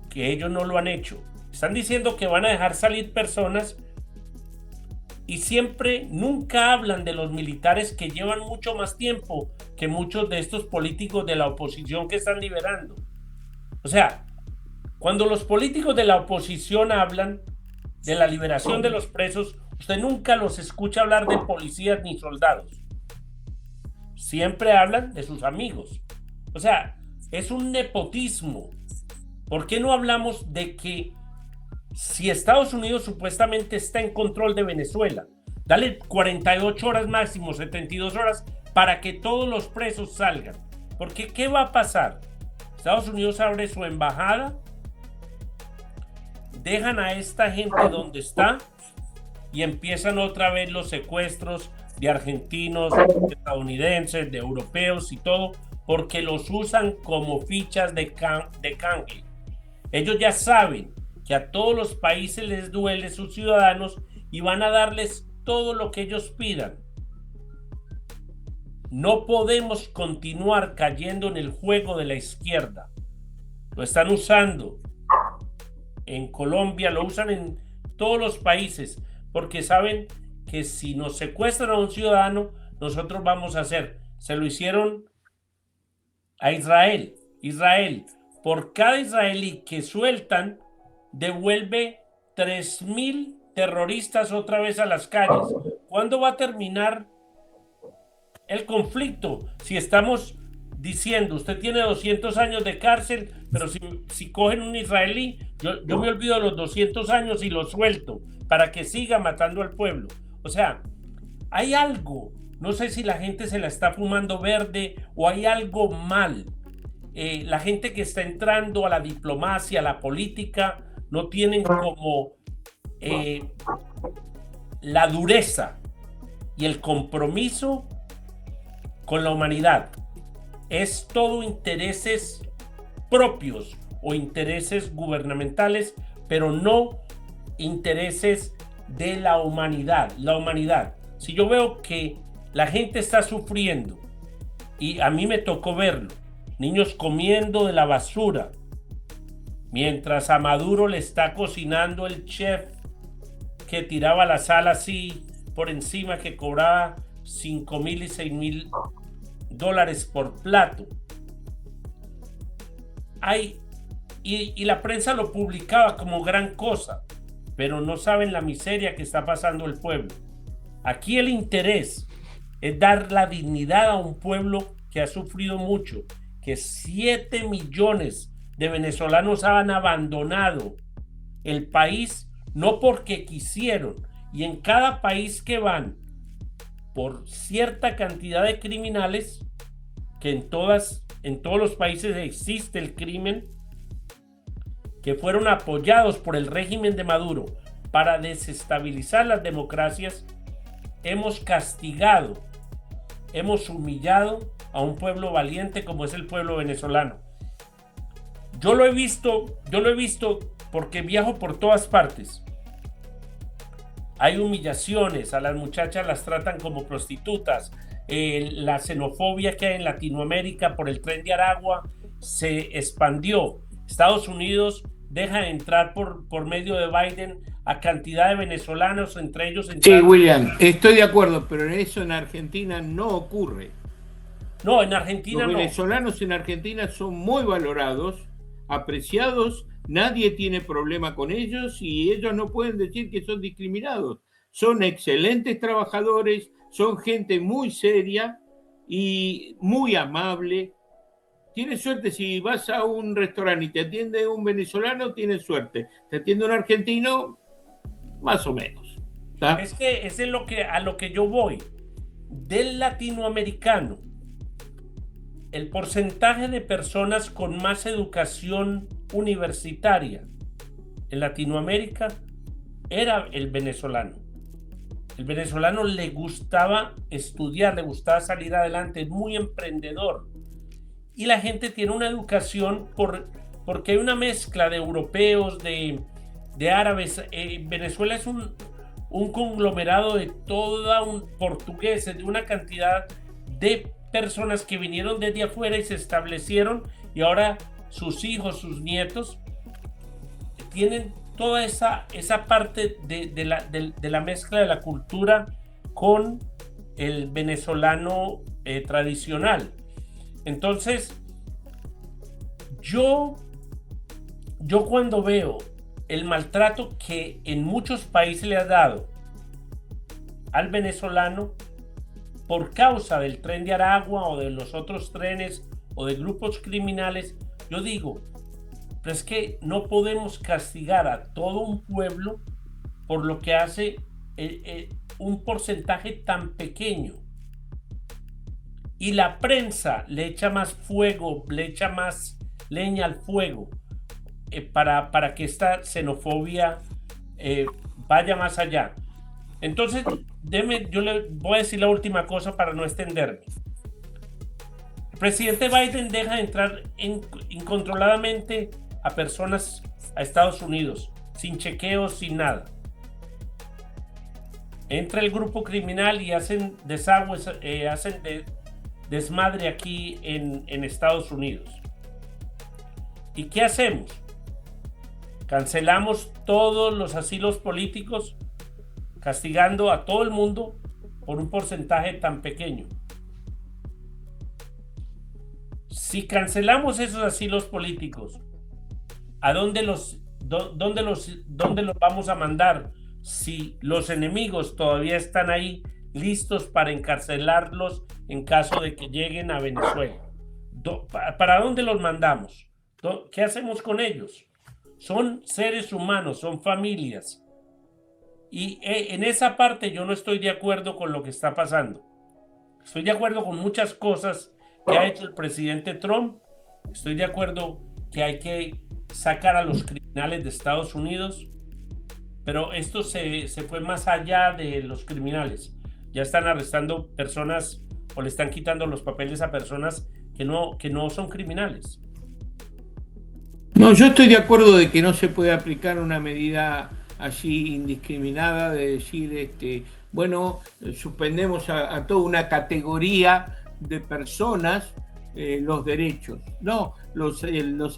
que ellos no lo han hecho. Están diciendo que van a dejar salir personas y nunca hablan de los militares que llevan mucho más tiempo que muchos de estos políticos de la oposición que están liberando. O sea, cuando los políticos de la oposición hablan de la liberación de los presos, usted nunca los escucha hablar de policías ni soldados. Siempre hablan de sus amigos. O sea, es un nepotismo. ¿Por qué no hablamos de que si Estados Unidos supuestamente está en control de Venezuela, dale 48 horas máximo, 72 horas, para que todos los presos salgan? Porque ¿qué va a pasar? Estados Unidos abre su embajada, dejan a esta gente donde está y empiezan otra vez los secuestros de argentinos, de estadounidenses, de europeos y todo, porque los usan como fichas de canje. Ellos ya saben que a todos los países les duele sus ciudadanos y van a darles todo lo que ellos pidan. No podemos continuar cayendo en el juego de la izquierda. Lo están usando en Colombia, lo usan en todos los países, porque saben que si nos secuestran a un ciudadano, nosotros vamos a hacer. Se lo hicieron a Israel. Israel, por cada israelí que sueltan, devuelve 3,000 terroristas otra vez a las calles. ¿Cuándo va a terminar el conflicto? Si estamos diciendo, usted tiene 200 años de cárcel, pero si cogen un israelí, yo me olvido de los 200 años y lo suelto para que siga matando al pueblo. O sea, hay algo, no sé si la gente se la está fumando verde o hay algo mal. La gente que está entrando a la diplomacia, a la política, no tienen como la dureza y el compromiso con la humanidad. Es todo intereses propios o intereses gubernamentales, pero no intereses de la humanidad. La humanidad. Si yo veo que la gente está sufriendo, y a mí me tocó verlo, niños comiendo de la basura, mientras a Maduro le está cocinando el chef que tiraba la sal así por encima, que cobraba $5,000 y $6,000 por plato. Y la prensa lo publicaba como gran cosa, pero no saben la miseria que está pasando el pueblo. Aquí el interés es dar la dignidad a un pueblo que ha sufrido mucho, que 7 millones de venezolanos han abandonado el país, no porque quisieron, y en cada país que van, por cierta cantidad de criminales, que en todos los países existe el crimen, que fueron apoyados por el régimen de Maduro para desestabilizar las democracias, hemos castigado, hemos humillado a un pueblo valiente como es el pueblo venezolano. Yo lo he visto porque viajo por todas partes. Hay humillaciones, a las muchachas las tratan como prostitutas. La xenofobia que hay en Latinoamérica por el Tren de Aragua se expandió. Estados Unidos deja de entrar por medio de Biden a cantidad de venezolanos, entre ellos... Sí, William, estoy de acuerdo, pero eso en Argentina no ocurre. No, en Argentina no. Los venezolanos en Argentina son muy valorados, apreciados, nadie tiene problema con ellos y ellos no pueden decir que son discriminados. Son excelentes trabajadores, son gente muy seria y muy amable. Tienes suerte, si vas a un restaurante y te atiende un venezolano, tienes suerte. Te atiende un argentino, más o menos. ¿Tá? Es que es a lo que yo voy. Del latinoamericano, el porcentaje de personas con más educación universitaria en Latinoamérica era el venezolano. El venezolano le gustaba estudiar, le gustaba salir adelante, es muy emprendedor. Y la gente tiene una educación porque hay una mezcla de europeos, de árabes. Venezuela es un conglomerado de toda un portugueses, de una cantidad de personas que vinieron desde afuera y se establecieron, y ahora sus hijos, sus nietos tienen toda esa parte de la mezcla de la cultura con el venezolano tradicional. Entonces, yo cuando veo el maltrato que en muchos países le ha dado al venezolano por causa del tren de Aragua o de los otros trenes o de grupos criminales, yo digo, pero es que no podemos castigar a todo un pueblo por lo que hace un porcentaje tan pequeño. Y la prensa le echa más fuego, le echa más leña al fuego para que esta xenofobia vaya más allá. Entonces, yo le voy a decir la última cosa para no extenderme. El presidente Biden deja de entrar incontroladamente a personas a Estados Unidos, sin chequeos, sin nada. Entra el grupo criminal y hacen desagües, desmadre aquí en Estados Unidos. ¿Y qué hacemos? Cancelamos todos los asilos políticos, castigando a todo el mundo por un porcentaje tan pequeño. Si cancelamos esos asilos políticos, ¿a dónde los vamos a mandar si los enemigos todavía están ahí listos para encarcelarlos en caso de que lleguen a Venezuela? ¿Para dónde los mandamos? ¿Qué hacemos con ellos? Son seres humanos, son familias. Y en esa parte yo no estoy de acuerdo con lo que está pasando. Estoy de acuerdo con muchas cosas que ha hecho el presidente Trump. Estoy de acuerdo que hay que sacar a los criminales de Estados Unidos. Pero esto se fue más allá de los criminales. Ya están arrestando personas o le están quitando los papeles a personas que no son criminales. No, yo estoy de acuerdo de que no se puede aplicar una medida así indiscriminada de decir, bueno, suspendemos a toda una categoría de personas los derechos. No, los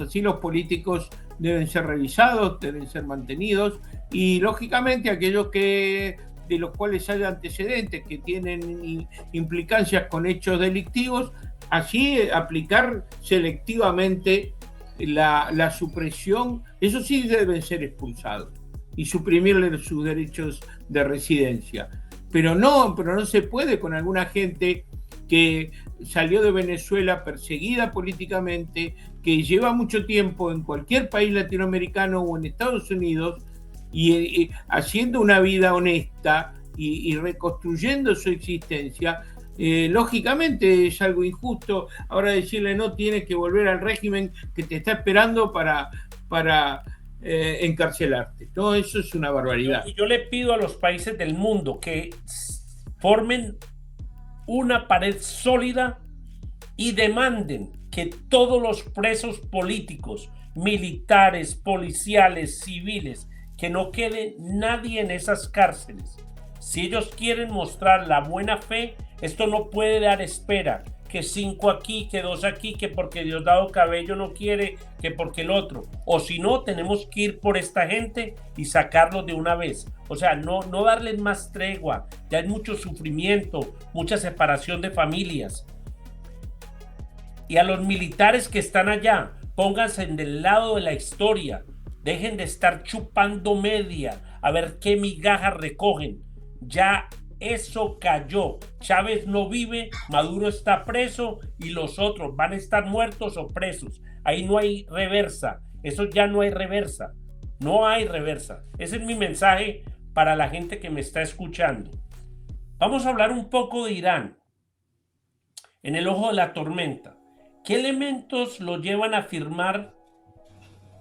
asilos políticos deben ser revisados, deben ser mantenidos y lógicamente aquellos de los cuales haya antecedentes que tienen implicancias con hechos delictivos, así aplicar selectivamente la supresión, eso sí deben ser expulsados y suprimirle sus derechos de residencia. Pero no se puede con alguna gente que salió de Venezuela perseguida políticamente, que lleva mucho tiempo en cualquier país latinoamericano o en Estados Unidos y haciendo una vida honesta y reconstruyendo su existencia. Lógicamente es algo injusto ahora decirle no, tienes que volver al régimen que te está esperando para encarcelarte. No, eso es una barbaridad. Yo le pido a los países del mundo que formen una pared sólida y demanden que todos los presos políticos, militares, policiales, civiles, que no quede nadie en esas cárceles. Si ellos quieren mostrar la buena fe, esto no puede dar espera, que 5 aquí, que 2 aquí, que porque Diosdado Cabello no quiere, que porque el otro. O si no, tenemos que ir por esta gente y sacarlos de una vez. O sea, no darles más tregua. Ya hay mucho sufrimiento, mucha separación de familias. Y a los militares que están allá, pónganse del lado de la historia. Dejen de estar chupando media, a ver qué migajas recogen. Ya eso cayó. Chávez no vive, Maduro está preso y los otros van a estar muertos o presos. Ahí no hay reversa. Eso ya no hay reversa. No hay reversa. Ese es mi mensaje para la gente que me está escuchando. Vamos a hablar un poco de Irán. En el ojo de la tormenta. ¿Qué elementos lo llevan a afirmar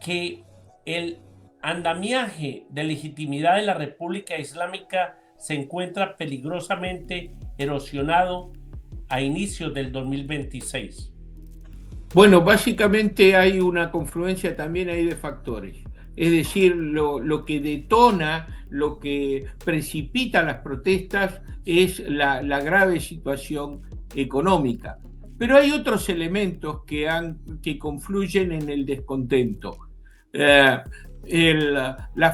que el andamiaje de legitimidad de la República Islámica se encuentra peligrosamente erosionado a inicios del 2026? Bueno, básicamente hay una confluencia también ahí de factores. Es decir, lo que detona, lo que precipita las protestas es la grave situación económica. Pero hay otros elementos que confluyen en el descontento. La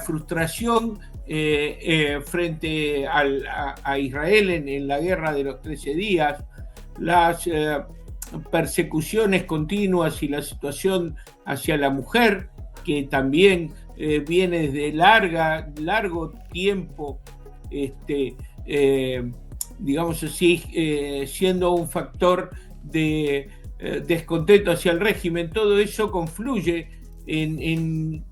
frustración frente a Israel en la guerra de los 13 días, las persecuciones continuas y la situación hacia la mujer, que también viene desde largo tiempo, digamos así, siendo un factor de descontento hacia el régimen. Todo eso confluye en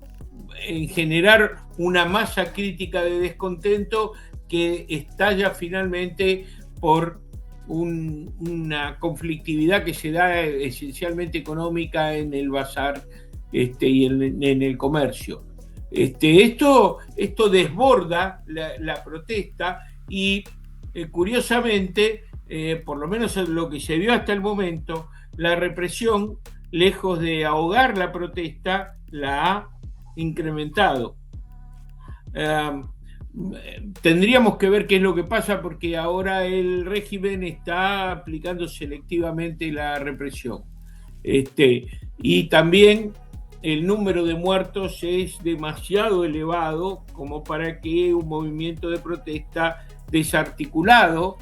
generar una masa crítica de descontento que estalla finalmente por una conflictividad que se da esencialmente económica en el bazar y en el comercio. Esto desborda la protesta y curiosamente, por lo menos lo que se vio hasta el momento, la represión, lejos de ahogar la protesta, la ha incrementado. Tendríamos que ver qué es lo que pasa, porque ahora el régimen está aplicando selectivamente la represión. Y también el número de muertos es demasiado elevado como para que un movimiento de protesta desarticulado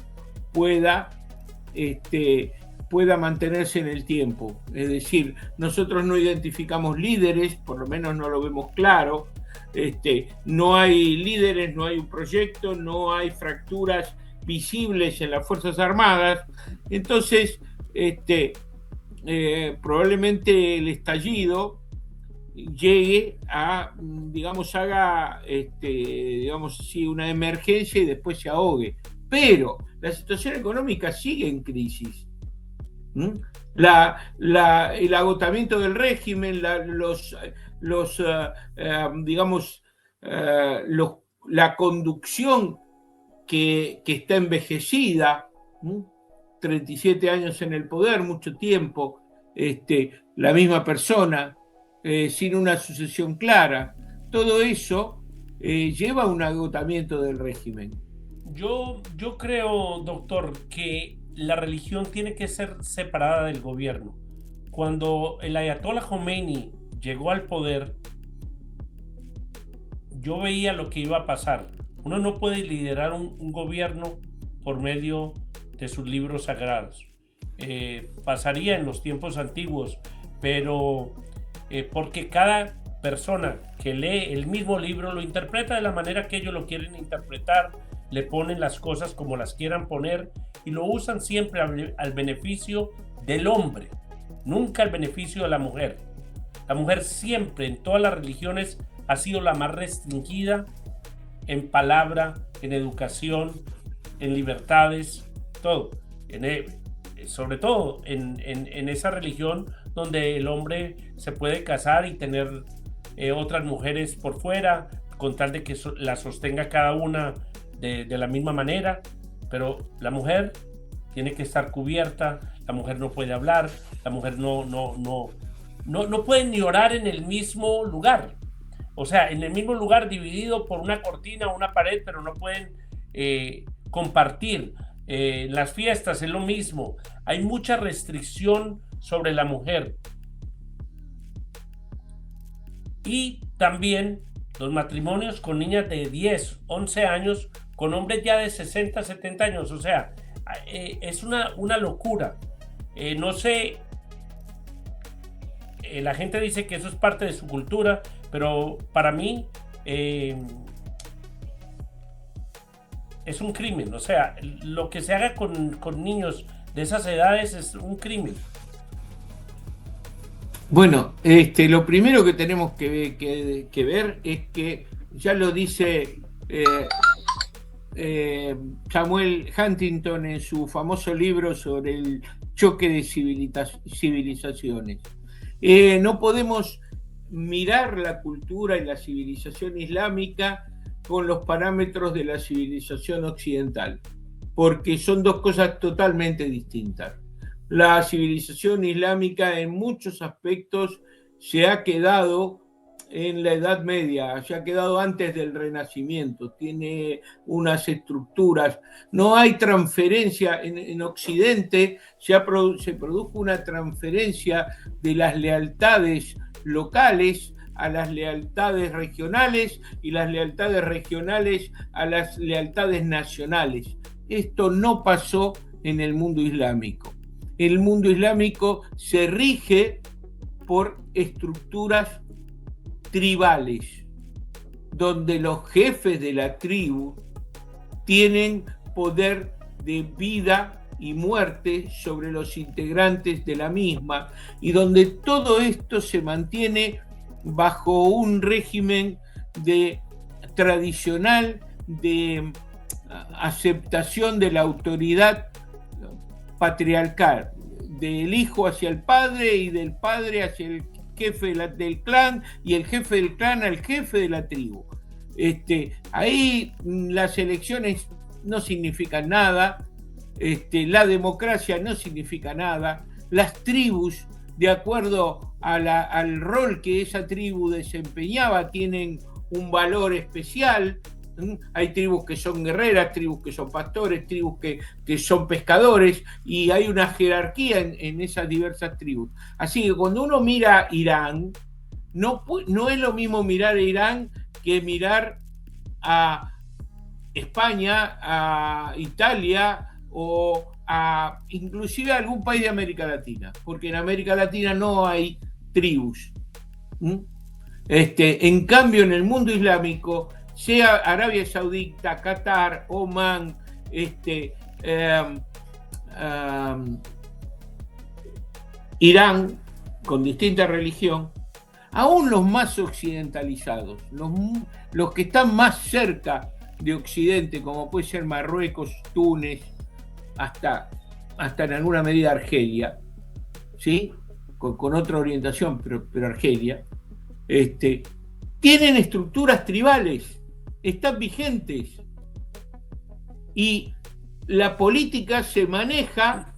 pueda mantenerse en el tiempo. Es decir, nosotros no identificamos líderes, por lo menos no lo vemos claro. No hay líderes, no hay un proyecto, no hay fracturas visibles en las Fuerzas Armadas. Entonces, probablemente el estallido llegue a, haga, una emergencia y después se ahogue. Pero la situación económica sigue en crisis. El agotamiento del régimen, la conducción que está envejecida, 37 años en el poder, mucho tiempo, la misma persona, sin una sucesión clara. Todo eso lleva a un agotamiento del régimen. Yo creo, doctor, que la religión tiene que ser separada del gobierno. Cuando el Ayatollah Khomeini llegó al poder, yo veía lo que iba a pasar. Uno no puede liderar un gobierno por medio de sus libros sagrados. Pasaría en los tiempos antiguos, pero porque cada persona que lee el mismo libro lo interpreta de la manera que ellos lo quieren interpretar, le ponen las cosas como las quieran poner y lo usan siempre al beneficio del hombre, nunca al beneficio de la mujer. La mujer siempre en todas las religiones ha sido la más restringida en palabra, en educación, en libertades, todo. Sobre todo en esa religión donde el hombre se puede casar y tener otras mujeres por fuera, con tal de que la sostenga cada una de la misma manera, pero la mujer tiene que estar cubierta, la mujer no puede hablar, la mujer no puede ni orar en el mismo lugar. O sea, en el mismo lugar dividido por una cortina o una pared, pero no pueden compartir. Las fiestas es lo mismo. Hay mucha restricción sobre la mujer. Y también los matrimonios con niñas de 10, 11 años, con hombres ya de 60, 70 años. O sea, es una locura. No sé, la gente dice que eso es parte de su cultura, pero para mí es un crimen. O sea, lo que se haga con niños de esas edades es un crimen. Bueno, lo primero que tenemos que ver es que ya lo dice Samuel Huntington en su famoso libro sobre el choque de civilizaciones. No podemos mirar la cultura y la civilización islámica con los parámetros de la civilización occidental, porque son dos cosas totalmente distintas. La civilización islámica en muchos aspectos se ha quedado en la Edad Media, se ha quedado antes del Renacimiento, tiene unas estructuras, no hay transferencia, en Occidente se produjo una transferencia de las lealtades locales a las lealtades regionales y las lealtades regionales a las lealtades nacionales. Esto no pasó en el mundo islámico. El mundo islámico se rige por estructuras tribales, donde los jefes de la tribu tienen poder de vida y muerte sobre los integrantes de la misma, y donde todo esto se mantiene bajo un régimen tradicional de aceptación de la autoridad patriarcal, del hijo hacia el padre y del padre hacia el jefe del clan y el jefe del clan al jefe de la tribu. Ahí las elecciones no significan nada, la democracia no significa nada, las tribus, de acuerdo al rol que esa tribu desempeñaba, tienen un valor especial. Hay tribus que son guerreras, tribus que son pastores, tribus que son pescadores, y hay una jerarquía en esas diversas tribus. Así que cuando uno mira Irán, no es lo mismo mirar a Irán que mirar a España, a Italia o inclusive a algún país de América Latina, porque en América Latina no hay tribus. En cambio, en el mundo islámico, sea Arabia Saudita, Qatar, Omán, Irán, con distinta religión, aún los más occidentalizados, los que están más cerca de Occidente, como puede ser Marruecos, Túnez, hasta en alguna medida Argelia, ¿sí? Con otra orientación, pero Argelia, tienen estructuras tribales, están vigentes, y la política se maneja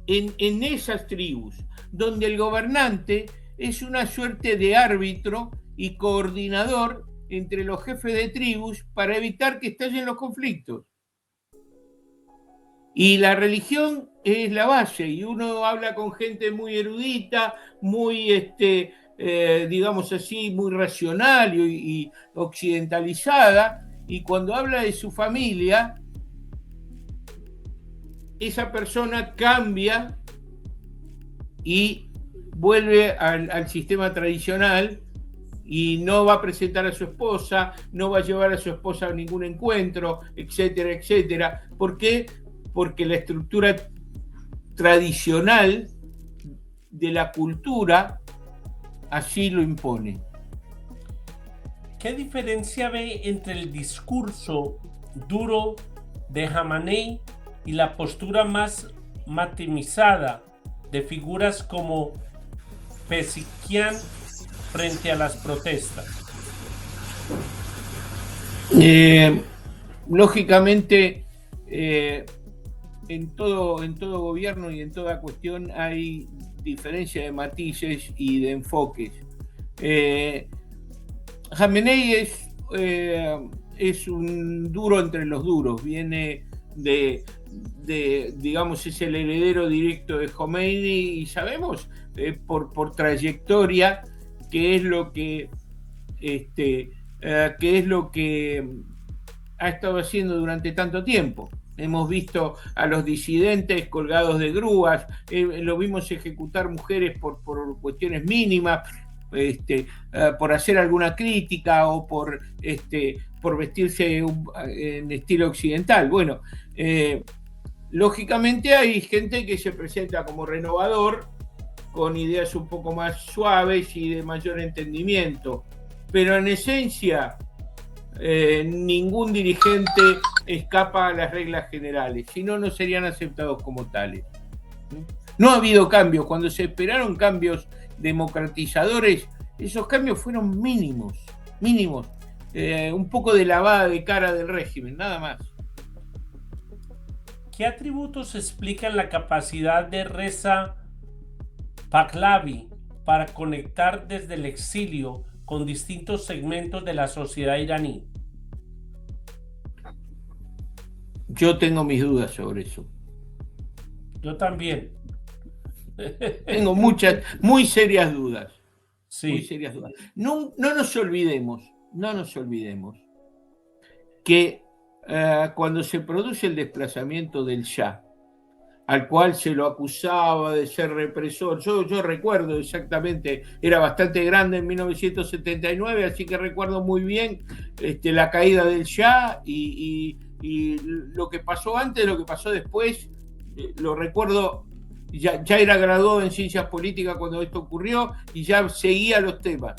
en esas tribus, donde el gobernante es una suerte de árbitro y coordinador entre los jefes de tribus para evitar que estallen los conflictos. Y la religión es la base, y uno habla con gente muy erudita, muy digamos así, muy racional y occidentalizada, y cuando habla de su familia, esa persona cambia y vuelve al sistema tradicional, y no va a presentar a su esposa, no va a llevar a su esposa a ningún encuentro, etcétera, etcétera. ¿Por qué? Porque la estructura tradicional de la cultura así lo impone. ¿Qué diferencia ve entre el discurso duro de Jamenei y la postura más matemizada de figuras como Pezeshkian frente a las protestas? Lógicamente, en todo gobierno y en toda cuestión hay diferencia de matices y de enfoques. Jamenei es un duro entre los duros, viene digamos, es el heredero directo de Khomeini, y sabemos por trayectoria qué es lo que ha estado haciendo durante tanto tiempo. Hemos visto a los disidentes colgados de grúas, lo vimos ejecutar mujeres por cuestiones mínimas, por hacer alguna crítica o por vestirse en estilo occidental. Bueno, lógicamente hay gente que se presenta como renovador, con ideas un poco más suaves y de mayor entendimiento, pero en esencia ningún dirigente escapa a las reglas generales, si no, no serían aceptados como tales. No ha habido cambios. Cuando se esperaron cambios democratizadores, esos cambios fueron mínimos, un poco de lavada de cara del régimen, nada más. ¿Qué atributos explican la capacidad de Reza Pahlavi para conectar desde el exilio con distintos segmentos de la sociedad iraní? Yo tengo mis dudas sobre eso. Yo también. Tengo muchas, muy serias dudas. Sí. Muy serias dudas. No nos olvidemos que cuando se produce el desplazamiento del Shah, al cual se lo acusaba de ser represor, yo recuerdo exactamente, era bastante grande en 1979, así que recuerdo muy bien la caída del Shah y lo que pasó antes, lo que pasó después, lo recuerdo. Ya era graduado en ciencias políticas cuando esto ocurrió y ya seguía los temas.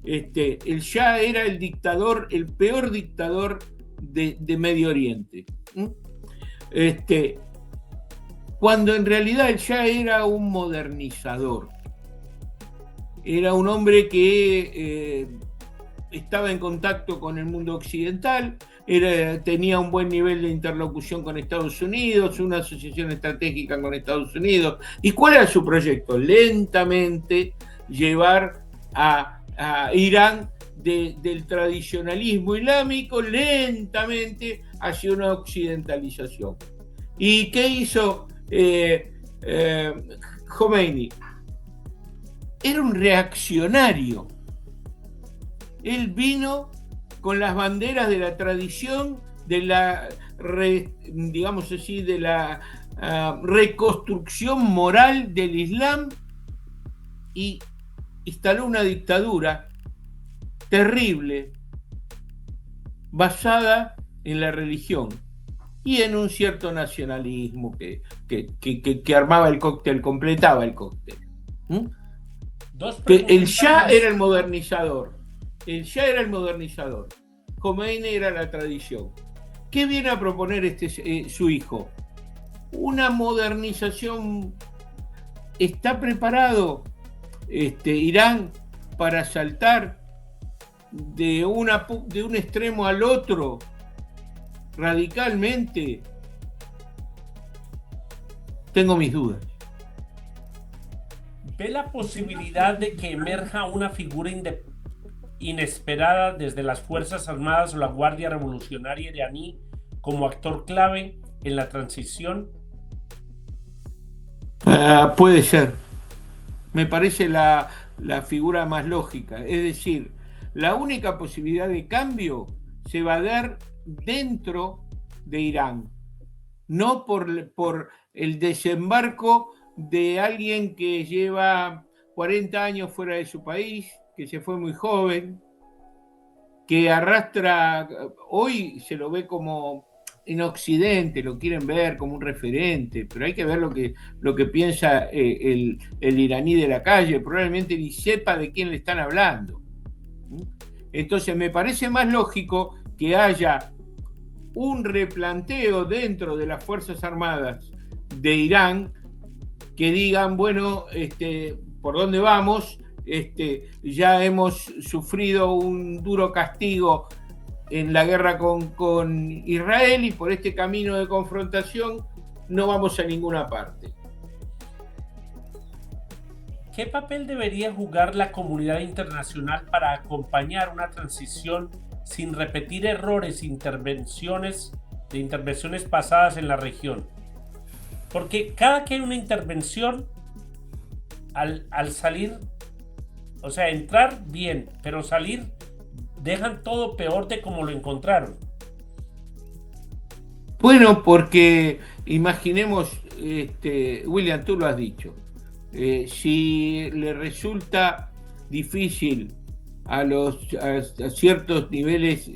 El Shah era el dictador, el peor dictador de Medio Oriente. Cuando en realidad el Shah era un modernizador. Era un hombre que estaba en contacto con el mundo occidental, tenía un buen nivel de interlocución con Estados Unidos, una asociación estratégica con Estados Unidos. ¿Y cuál era su proyecto? Lentamente llevar a Irán del tradicionalismo islámico lentamente hacia una occidentalización. ¿Y qué hizo Khomeini? Era un reaccionario. Él vino con las banderas de la tradición, de la, digamos así, de la reconstrucción moral del Islam, y instaló una dictadura terrible basada en la religión y en un cierto nacionalismo que armaba el cóctel, completaba el cóctel. El Shah era el modernizador. Khomeini era la tradición. ¿Qué viene a proponer su hijo? Una modernización. ¿Está preparado Irán para saltar de un extremo al otro radicalmente? Tengo mis dudas. ¿Ve la posibilidad de que emerja una figura inesperada desde las Fuerzas Armadas o la Guardia Revolucionaria iraní como actor clave en la transición? Puede ser. Me parece la figura más lógica. Es decir, la única posibilidad de cambio se va a dar dentro de Irán, no por el desembarco de alguien que lleva 40 años fuera de su país, que se fue muy joven, que arrastra, hoy se lo ve como en Occidente, lo quieren ver como un referente, pero hay que ver lo que piensa el iraní de la calle, probablemente ni sepa de quién le están hablando. Entonces me parece más lógico que haya un replanteo dentro de las Fuerzas Armadas de Irán, que digan, bueno, ¿por dónde vamos? Ya hemos sufrido un duro castigo en la guerra con Israel y por este camino de confrontación no vamos a ninguna parte. ¿Qué papel debería jugar la comunidad internacional para acompañar una transición sin repetir errores de intervenciones pasadas en la región? Porque cada que hay una intervención, al salir, o sea, entrar bien, pero salir, dejan todo peor de como lo encontraron. Bueno, porque imaginemos, William, tú lo has dicho, si le resulta difícil a ciertos niveles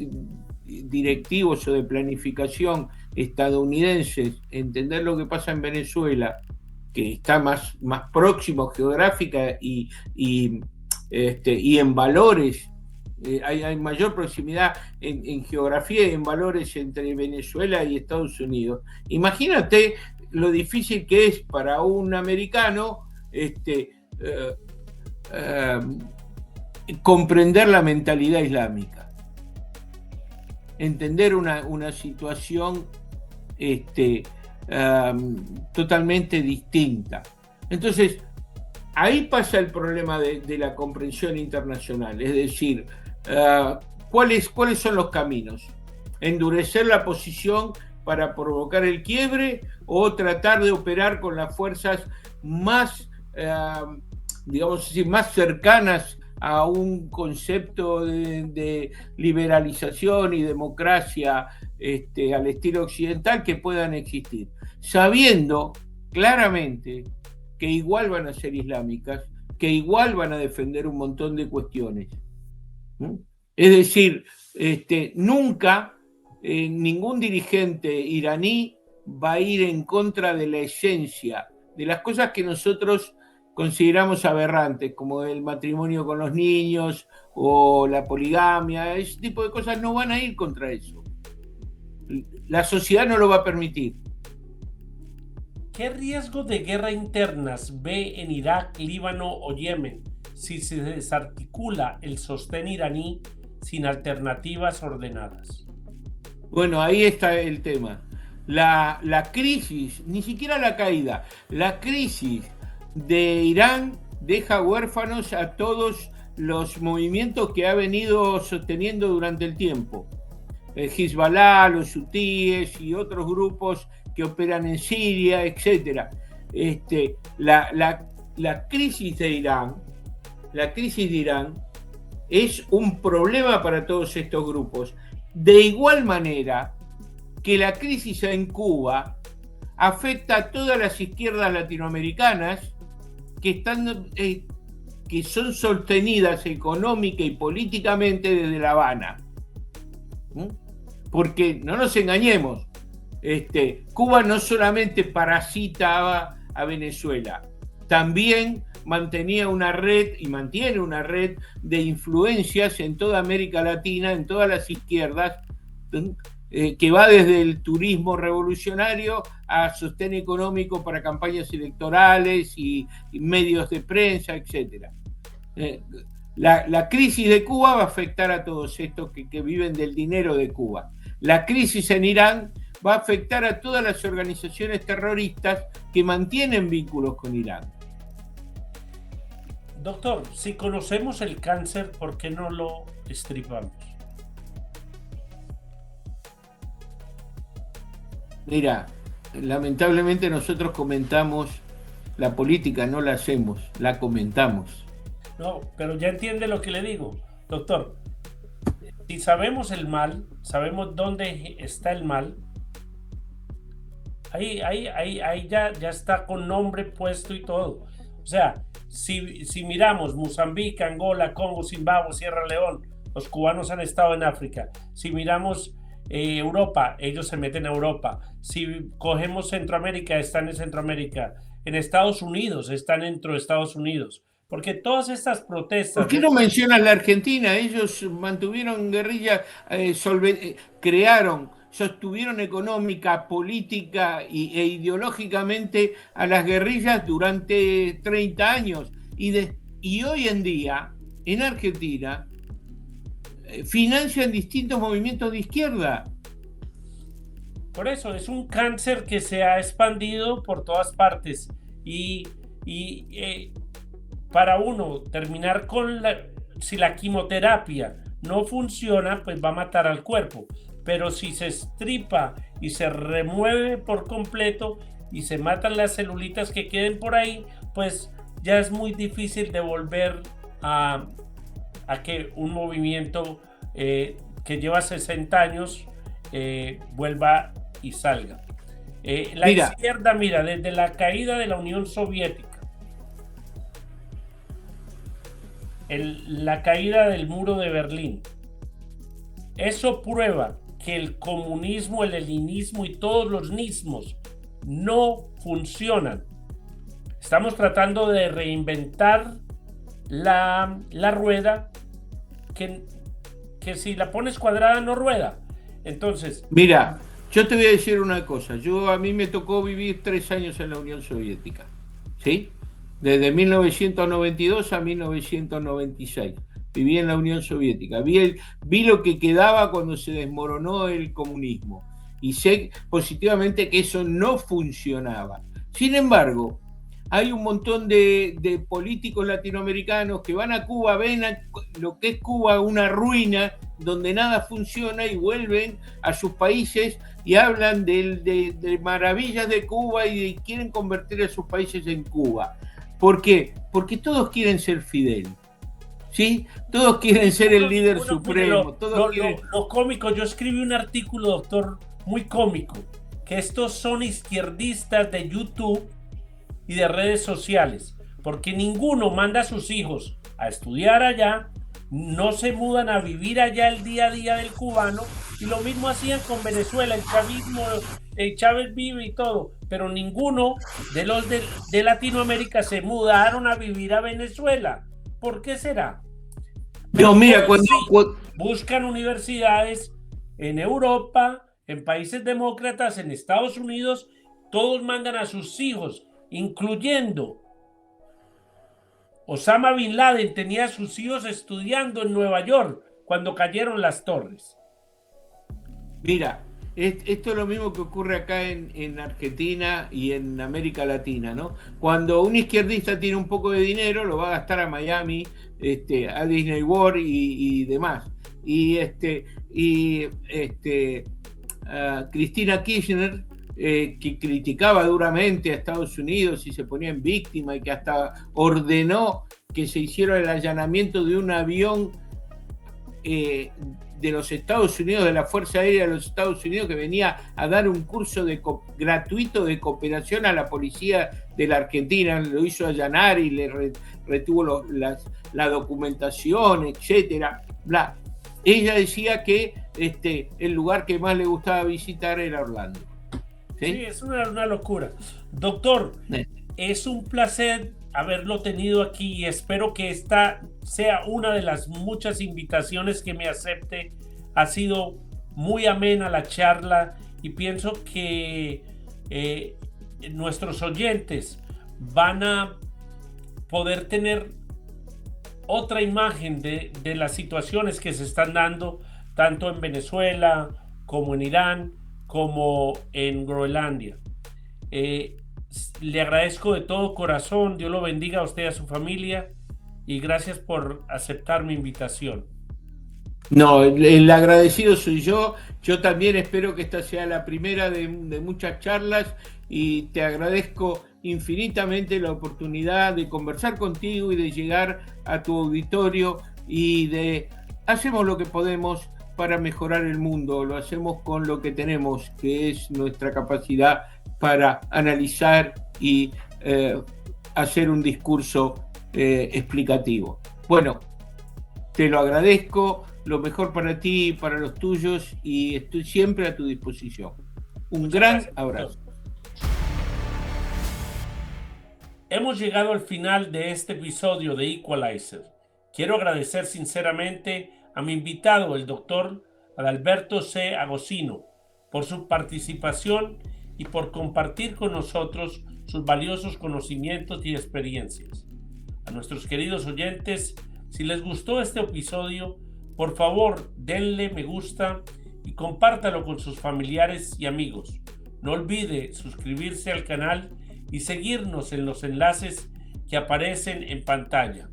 directivos o de planificación estadounidenses entender lo que pasa en Venezuela, que está más próximo geográfica y en valores, hay mayor proximidad en geografía y en valores entre Venezuela y Estados Unidos. Imagínate lo difícil que es para un americano comprender la mentalidad islámica, entender una situación totalmente distinta. Entonces, ahí pasa el problema de la comprensión internacional, es decir, ¿cuáles son los caminos? ¿Endurecer la posición para provocar el quiebre o tratar de operar con las fuerzas más, digamos así, más cercanas a un concepto de liberalización y democracia al estilo occidental que puedan existir, sabiendo claramente que igual van a ser islámicas, que igual van a defender un montón de cuestiones? ¿No? Es decir, nunca ningún dirigente iraní va a ir en contra de la esencia, de las cosas que nosotros consideramos aberrantes, como el matrimonio con los niños o la poligamia. Ese tipo de cosas no van a ir contra eso. La sociedad no lo va a permitir. ¿Qué riesgo de guerra internas ve en Irak, Líbano o Yemen si se desarticula el sostén iraní sin alternativas ordenadas? Bueno, ahí está el tema. La crisis, ni siquiera la caída, la crisis de Irán deja huérfanos a todos los movimientos que ha venido sosteniendo durante el tiempo. El Hezbollah, los hutíes y otros grupos que operan en Siria, etc. La crisis de Irán, es un problema para todos estos grupos. De igual manera que la crisis en Cuba afecta a todas las izquierdas latinoamericanas que son sostenidas económica y políticamente desde La Habana. Porque no nos engañemos, Cuba no solamente parasitaba a Venezuela, también mantenía una red y mantiene una red de influencias en toda América Latina, en todas las izquierdas, que va desde el turismo revolucionario a sostén económico para campañas electorales y medios de prensa, etc. La crisis de Cuba va a afectar a todos estos que viven del dinero de Cuba. La crisis en Irán va a afectar a todas las organizaciones terroristas que mantienen vínculos con Irán. Doctor, si conocemos el cáncer, ¿por qué no lo estripamos? Mira, lamentablemente nosotros comentamos la política, no la hacemos, la comentamos. No, pero ya entiende lo que le digo, doctor. Si sabemos el mal, sabemos dónde está el mal, ahí ya está con nombre puesto y todo. O sea, si miramos Mozambique, Angola, Congo, Zimbabue, Sierra León, los cubanos han estado en África. Si miramos Europa, ellos se meten a Europa. Si cogemos Centroamérica, están en Centroamérica. En Estados Unidos, están dentro de Estados Unidos. Porque todas estas protestas... ¿Por qué no mencionas la Argentina? Ellos mantuvieron guerrilla, sostuvieron económica, política e ideológicamente a las guerrillas durante 30 años. Y hoy en día, en Argentina, financian distintos movimientos de izquierda. Por eso, es un cáncer que se ha expandido por todas partes. Para uno terminar si la quimioterapia no funciona, pues va a matar al cuerpo. Pero si se estripa y se remueve por completo y se matan las celulitas que queden por ahí, pues ya es muy difícil de volver a que un movimiento que lleva 60 años vuelva y salga. Izquierda, mira, desde la caída de la Unión Soviética, la caída del muro de Berlín, eso prueba que el comunismo, el leninismo y todos los nismos no funcionan. Estamos tratando de reinventar la rueda que si la pones cuadrada no rueda. Entonces, mira, yo te voy a decir una cosa. A mí me tocó vivir 3 años en la Unión Soviética, ¿sí? Desde 1992 a 1996. Viví en la Unión Soviética. Vi lo que quedaba cuando se desmoronó el comunismo. Y sé positivamente que eso no funcionaba. Sin embargo, hay un montón de políticos latinoamericanos que van a Cuba, ven lo que es Cuba una ruina, donde nada funciona, y vuelven a sus países y hablan de maravillas de Cuba y quieren convertir a sus países en Cuba. ¿Por qué? Porque todos quieren ser Fidel. ¿Sí? Todos quieren ser el líder supremo. Lo cómico, yo escribí un artículo, doctor, muy cómico, que estos son izquierdistas de YouTube y de redes sociales, porque ninguno manda a sus hijos a estudiar allá, no se mudan a vivir allá el día a día del cubano, y lo mismo hacían con Venezuela, el chavismo, el Chávez vive y todo, pero ninguno de los de Latinoamérica se mudaron a vivir a Venezuela. ¿Por qué será? No, mira, cuando buscan universidades en Europa, en países demócratas, en Estados Unidos, todos mandan a sus hijos, incluyendo Osama Bin Laden tenía a sus hijos estudiando en Nueva York cuando cayeron las torres. Mira, esto es lo mismo que ocurre acá en Argentina y en América Latina, ¿no? Cuando un izquierdista tiene un poco de dinero, lo va a gastar a Miami, a Disney World y demás. Cristina Kirchner, que criticaba duramente a Estados Unidos y se ponía en víctima, y que hasta ordenó que se hiciera el allanamiento de un avión de los Estados Unidos, de la Fuerza Aérea de los Estados Unidos, que venía a dar un curso gratuito de cooperación a la policía de la Argentina. Lo hizo allanar y le retuvo la documentación, etcétera, bla. Ella decía que el lugar que más le gustaba visitar era Orlando. Sí, es una locura. Doctor, es un placer haberlo tenido aquí, y espero que esta sea una de las muchas invitaciones que me acepte. Ha sido muy amena la charla, y pienso que nuestros oyentes van a poder tener otra imagen de las situaciones que se están dando tanto en Venezuela como en Irán como en Groenlandia. Le agradezco de todo corazón. Dios lo bendiga a usted y a su familia, y gracias por aceptar mi invitación. No, el agradecido soy yo. Yo también espero que esta sea la primera de muchas charlas, y te agradezco infinitamente la oportunidad de conversar contigo y de llegar a tu auditorio, y hacemos lo que podemos para mejorar el mundo. Lo hacemos con lo que tenemos, que es nuestra capacidad para analizar y hacer un discurso explicativo. Bueno, te lo agradezco, lo mejor para ti y para los tuyos, y estoy siempre a tu disposición. Un gran abrazo. Hemos llegado al final de este episodio de Equalizer. Quiero agradecer sinceramente a mi invitado, el doctor Adalberto C. Agosino, por su participación y por compartir con nosotros sus valiosos conocimientos y experiencias. A nuestros queridos oyentes, si les gustó este episodio, por favor denle me gusta y compártalo con sus familiares y amigos. No olvide suscribirse al canal y seguirnos en los enlaces que aparecen en pantalla.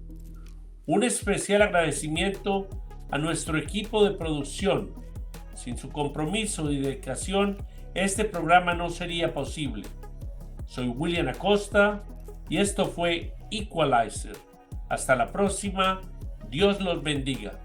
Un especial agradecimiento a nuestro equipo de producción. Sin su compromiso y dedicación, este programa no sería posible. Soy William Acosta y esto fue Equalizer. Hasta la próxima. Dios los bendiga.